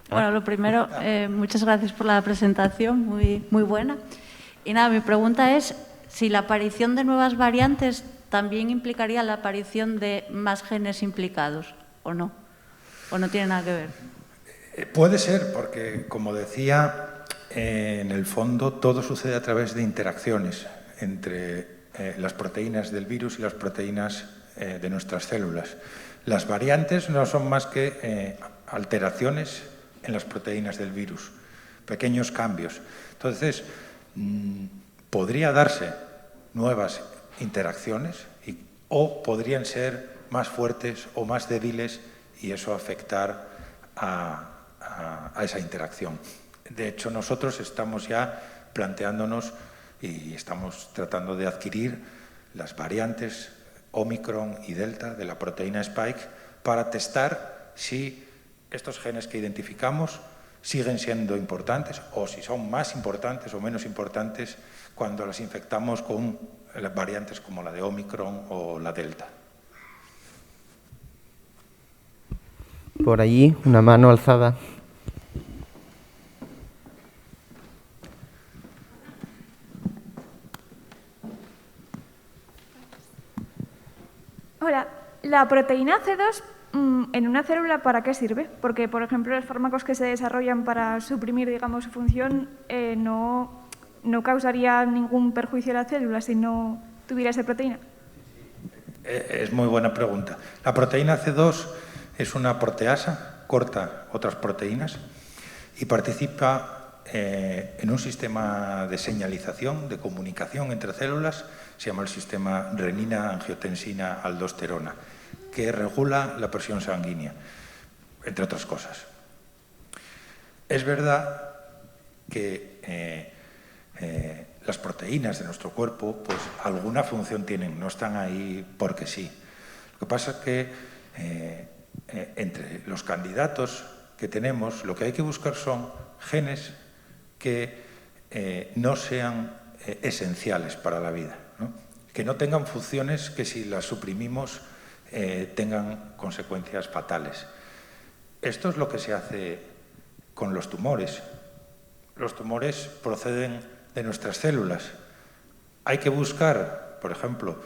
Bueno, lo primero, muchas gracias por la presentación, muy buena. Y nada, mi pregunta es si la aparición de nuevas variantes también implicaría la aparición de más genes implicados, ¿o no? ¿O no tiene nada que ver? Puede ser, porque, como decía, en el fondo todo sucede a través de interacciones entre las proteínas del virus y las proteínas de nuestras células. Las variantes no son más que alteraciones en las proteínas del virus, pequeños cambios. Entonces, podría darse nuevas interacciones o podrían ser más fuertes o más débiles y eso afectar a esa interacción. De hecho, nosotros estamos ya planteándonos y estamos tratando de adquirir las variantes Omicron y Delta de la proteína Spike para testar si estos genes que identificamos siguen siendo importantes o si son más importantes o menos importantes cuando las infectamos con las variantes como la de Omicron o la Delta. Por allí, una mano alzada. Hola, la proteína C2 en una célula, ¿para qué sirve? Porque, por ejemplo, los fármacos que se desarrollan para suprimir, digamos, su función no causaría ningún perjuicio a la célula si no tuviera esa proteína. Es muy buena pregunta. La proteína C2 es una proteasa, corta otras proteínas y participa en un sistema de señalización, de comunicación entre células, se llama el sistema renina-angiotensina-aldosterona, que regula la presión sanguínea, entre otras cosas. Es verdad que las proteínas de nuestro cuerpo, pues alguna función tienen, no están ahí porque sí. Lo que pasa es que entre los candidatos que tenemos, lo que hay que buscar son genes que no sean esenciales para la vida, ¿no? Que no tengan funciones que si las suprimimos tengan consecuencias fatales. Esto es lo que se hace con los tumores. Los tumores proceden de nuestras células. Hay que buscar, por ejemplo,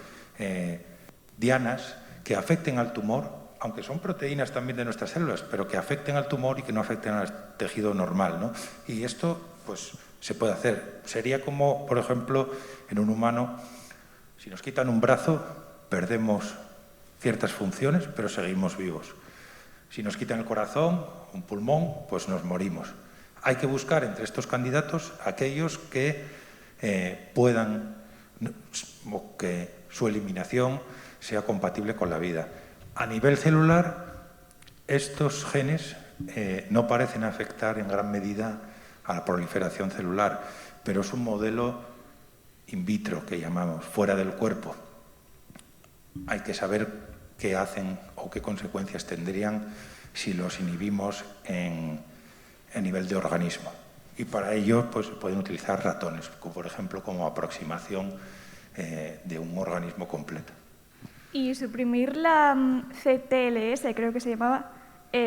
dianas que afecten al tumor, aunque son proteínas también de nuestras células, pero que afecten al tumor y que no afecten al tejido normal, ¿no? Y esto, pues, se puede hacer. Sería como, por ejemplo, en un humano, si nos quitan un brazo, perdemos ciertas funciones, pero seguimos vivos. Si nos quitan el corazón, un pulmón, pues nos morimos. Hay que buscar entre estos candidatos aquellos que puedan, o que su eliminación sea compatible con la vida. A nivel celular, estos genes no parecen afectar en gran medida a la proliferación celular, pero es un modelo in vitro que llamamos, fuera del cuerpo. Hay que saber qué hacen o qué consecuencias tendrían si los inhibimos a nivel de organismo. Y para ello pues, se pueden utilizar ratones, como, por ejemplo, como aproximación de un organismo completo. Y suprimir la CTLS, creo que se llamaba,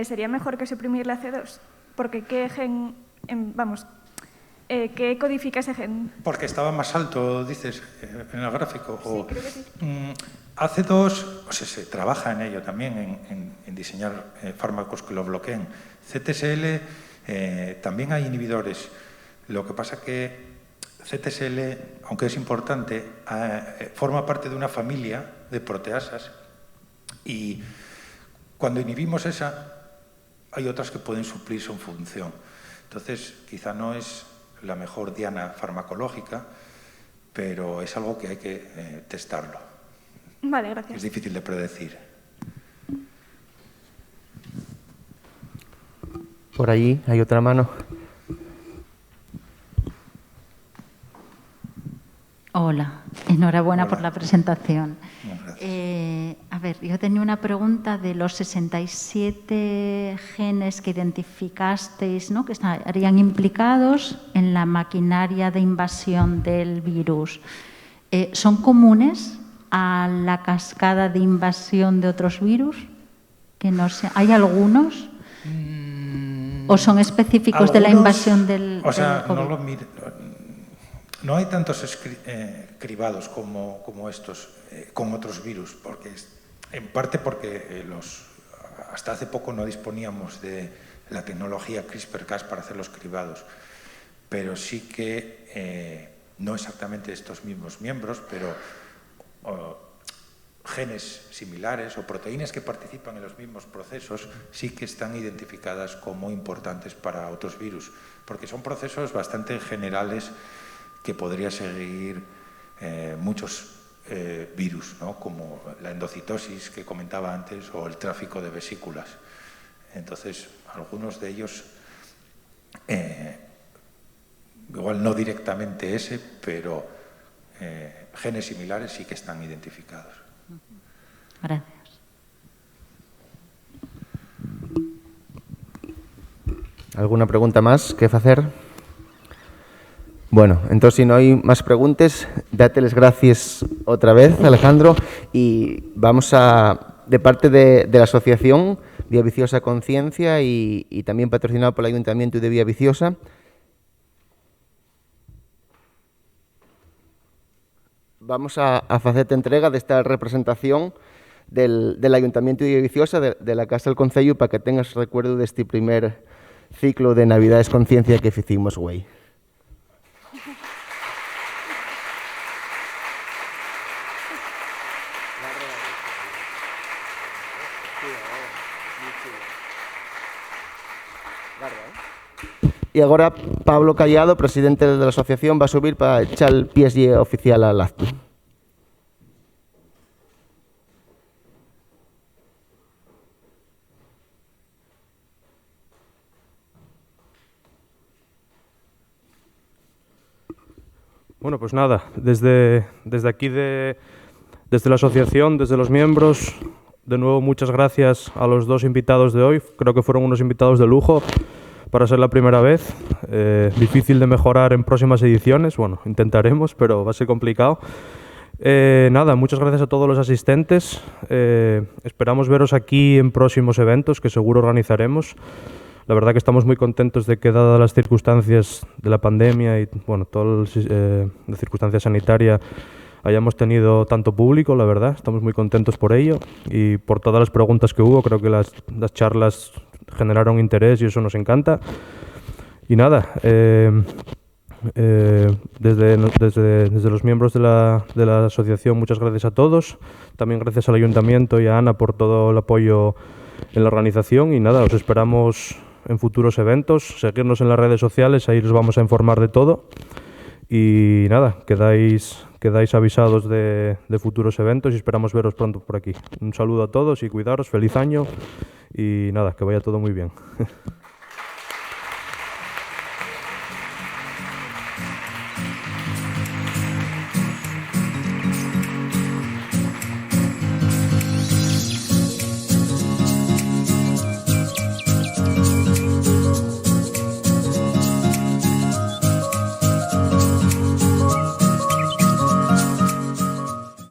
sería mejor que suprimir la C2, porque ¿qué gen, qué codifica ese gen? Porque estaba más alto, dices, en el gráfico. Sí, creo que sí. AC2, o sea, se trabaja en ello también, en diseñar fármacos que lo bloqueen. CTSL, también hay inhibidores. Lo que pasa que CTSL, aunque es importante, forma parte de una familia de proteasas y cuando inhibimos esa, hay otras que pueden suplir su función. Entonces, quizá no es la mejor diana farmacológica, pero es algo que hay que testarlo. Vale, gracias. Es difícil de predecir. Por allí hay otra mano. Hola, enhorabuena Hola. por la presentación. Gracias. A ver, yo tenía una pregunta de los 67 genes que identificasteis, ¿no?, que estarían implicados en la maquinaria de invasión del virus. ¿Son comunes a la cascada de invasión de otros virus? Que no sé, ¿hay algunos? ¿O son específicos de la invasión del COVID? No hay tantos cribados como estos con otros virus, porque en parte porque hasta hace poco no disponíamos de la tecnología CRISPR-Cas para hacer los cribados, pero sí que no exactamente estos mismos miembros, pero genes similares o proteínas que participan en los mismos procesos sí que están identificadas como importantes para otros virus, porque son procesos bastante generales que podría seguir muchos virus, ¿no?, como la endocitosis que comentaba antes o el tráfico de vesículas. Entonces, algunos de ellos, igual no directamente ese, pero genes similares sí que están identificados. Gracias. ¿Alguna pregunta más que hacer? Bueno, entonces, si no hay más preguntas, dáteles gracias otra vez, Alejandro, y vamos de parte de la Asociación Vía Viciosa Conciencia y también patrocinado por el Ayuntamiento de Vía Viciosa, vamos a hacerte entrega de esta representación del Ayuntamiento de Vía Viciosa, de la Casa del Concello, para que tengas recuerdo de este primer ciclo de Navidades Conciencia que hicimos, güey. Y ahora Pablo Callado, presidente de la asociación, va a subir para echar el pie oficial al acto. Bueno, pues nada, desde aquí, desde la asociación, desde los miembros, de nuevo muchas gracias a los dos invitados de hoy. Creo que fueron unos invitados de lujo para ser la primera vez. Difícil de mejorar en próximas ediciones, bueno, intentaremos, pero va a ser complicado. Nada, muchas gracias a todos los asistentes. Esperamos veros aquí en próximos eventos que seguro organizaremos. La verdad que estamos muy contentos de que, dadas las circunstancias de la pandemia y bueno, toda la circunstancia sanitaria, hayamos tenido tanto público, la verdad. Estamos muy contentos por ello y por todas las preguntas que hubo. Creo que las charlas generaron interés y eso nos encanta. Y nada, desde los miembros de la asociación, muchas gracias a todos. También gracias al Ayuntamiento y a Ana por todo el apoyo en la organización. Y nada, os esperamos en futuros eventos. Seguirnos en las redes sociales, ahí os vamos a informar de todo. Y nada, quedáis avisados de futuros eventos y esperamos veros pronto por aquí. Un saludo a todos y cuidaros, feliz año y nada, que vaya todo muy bien.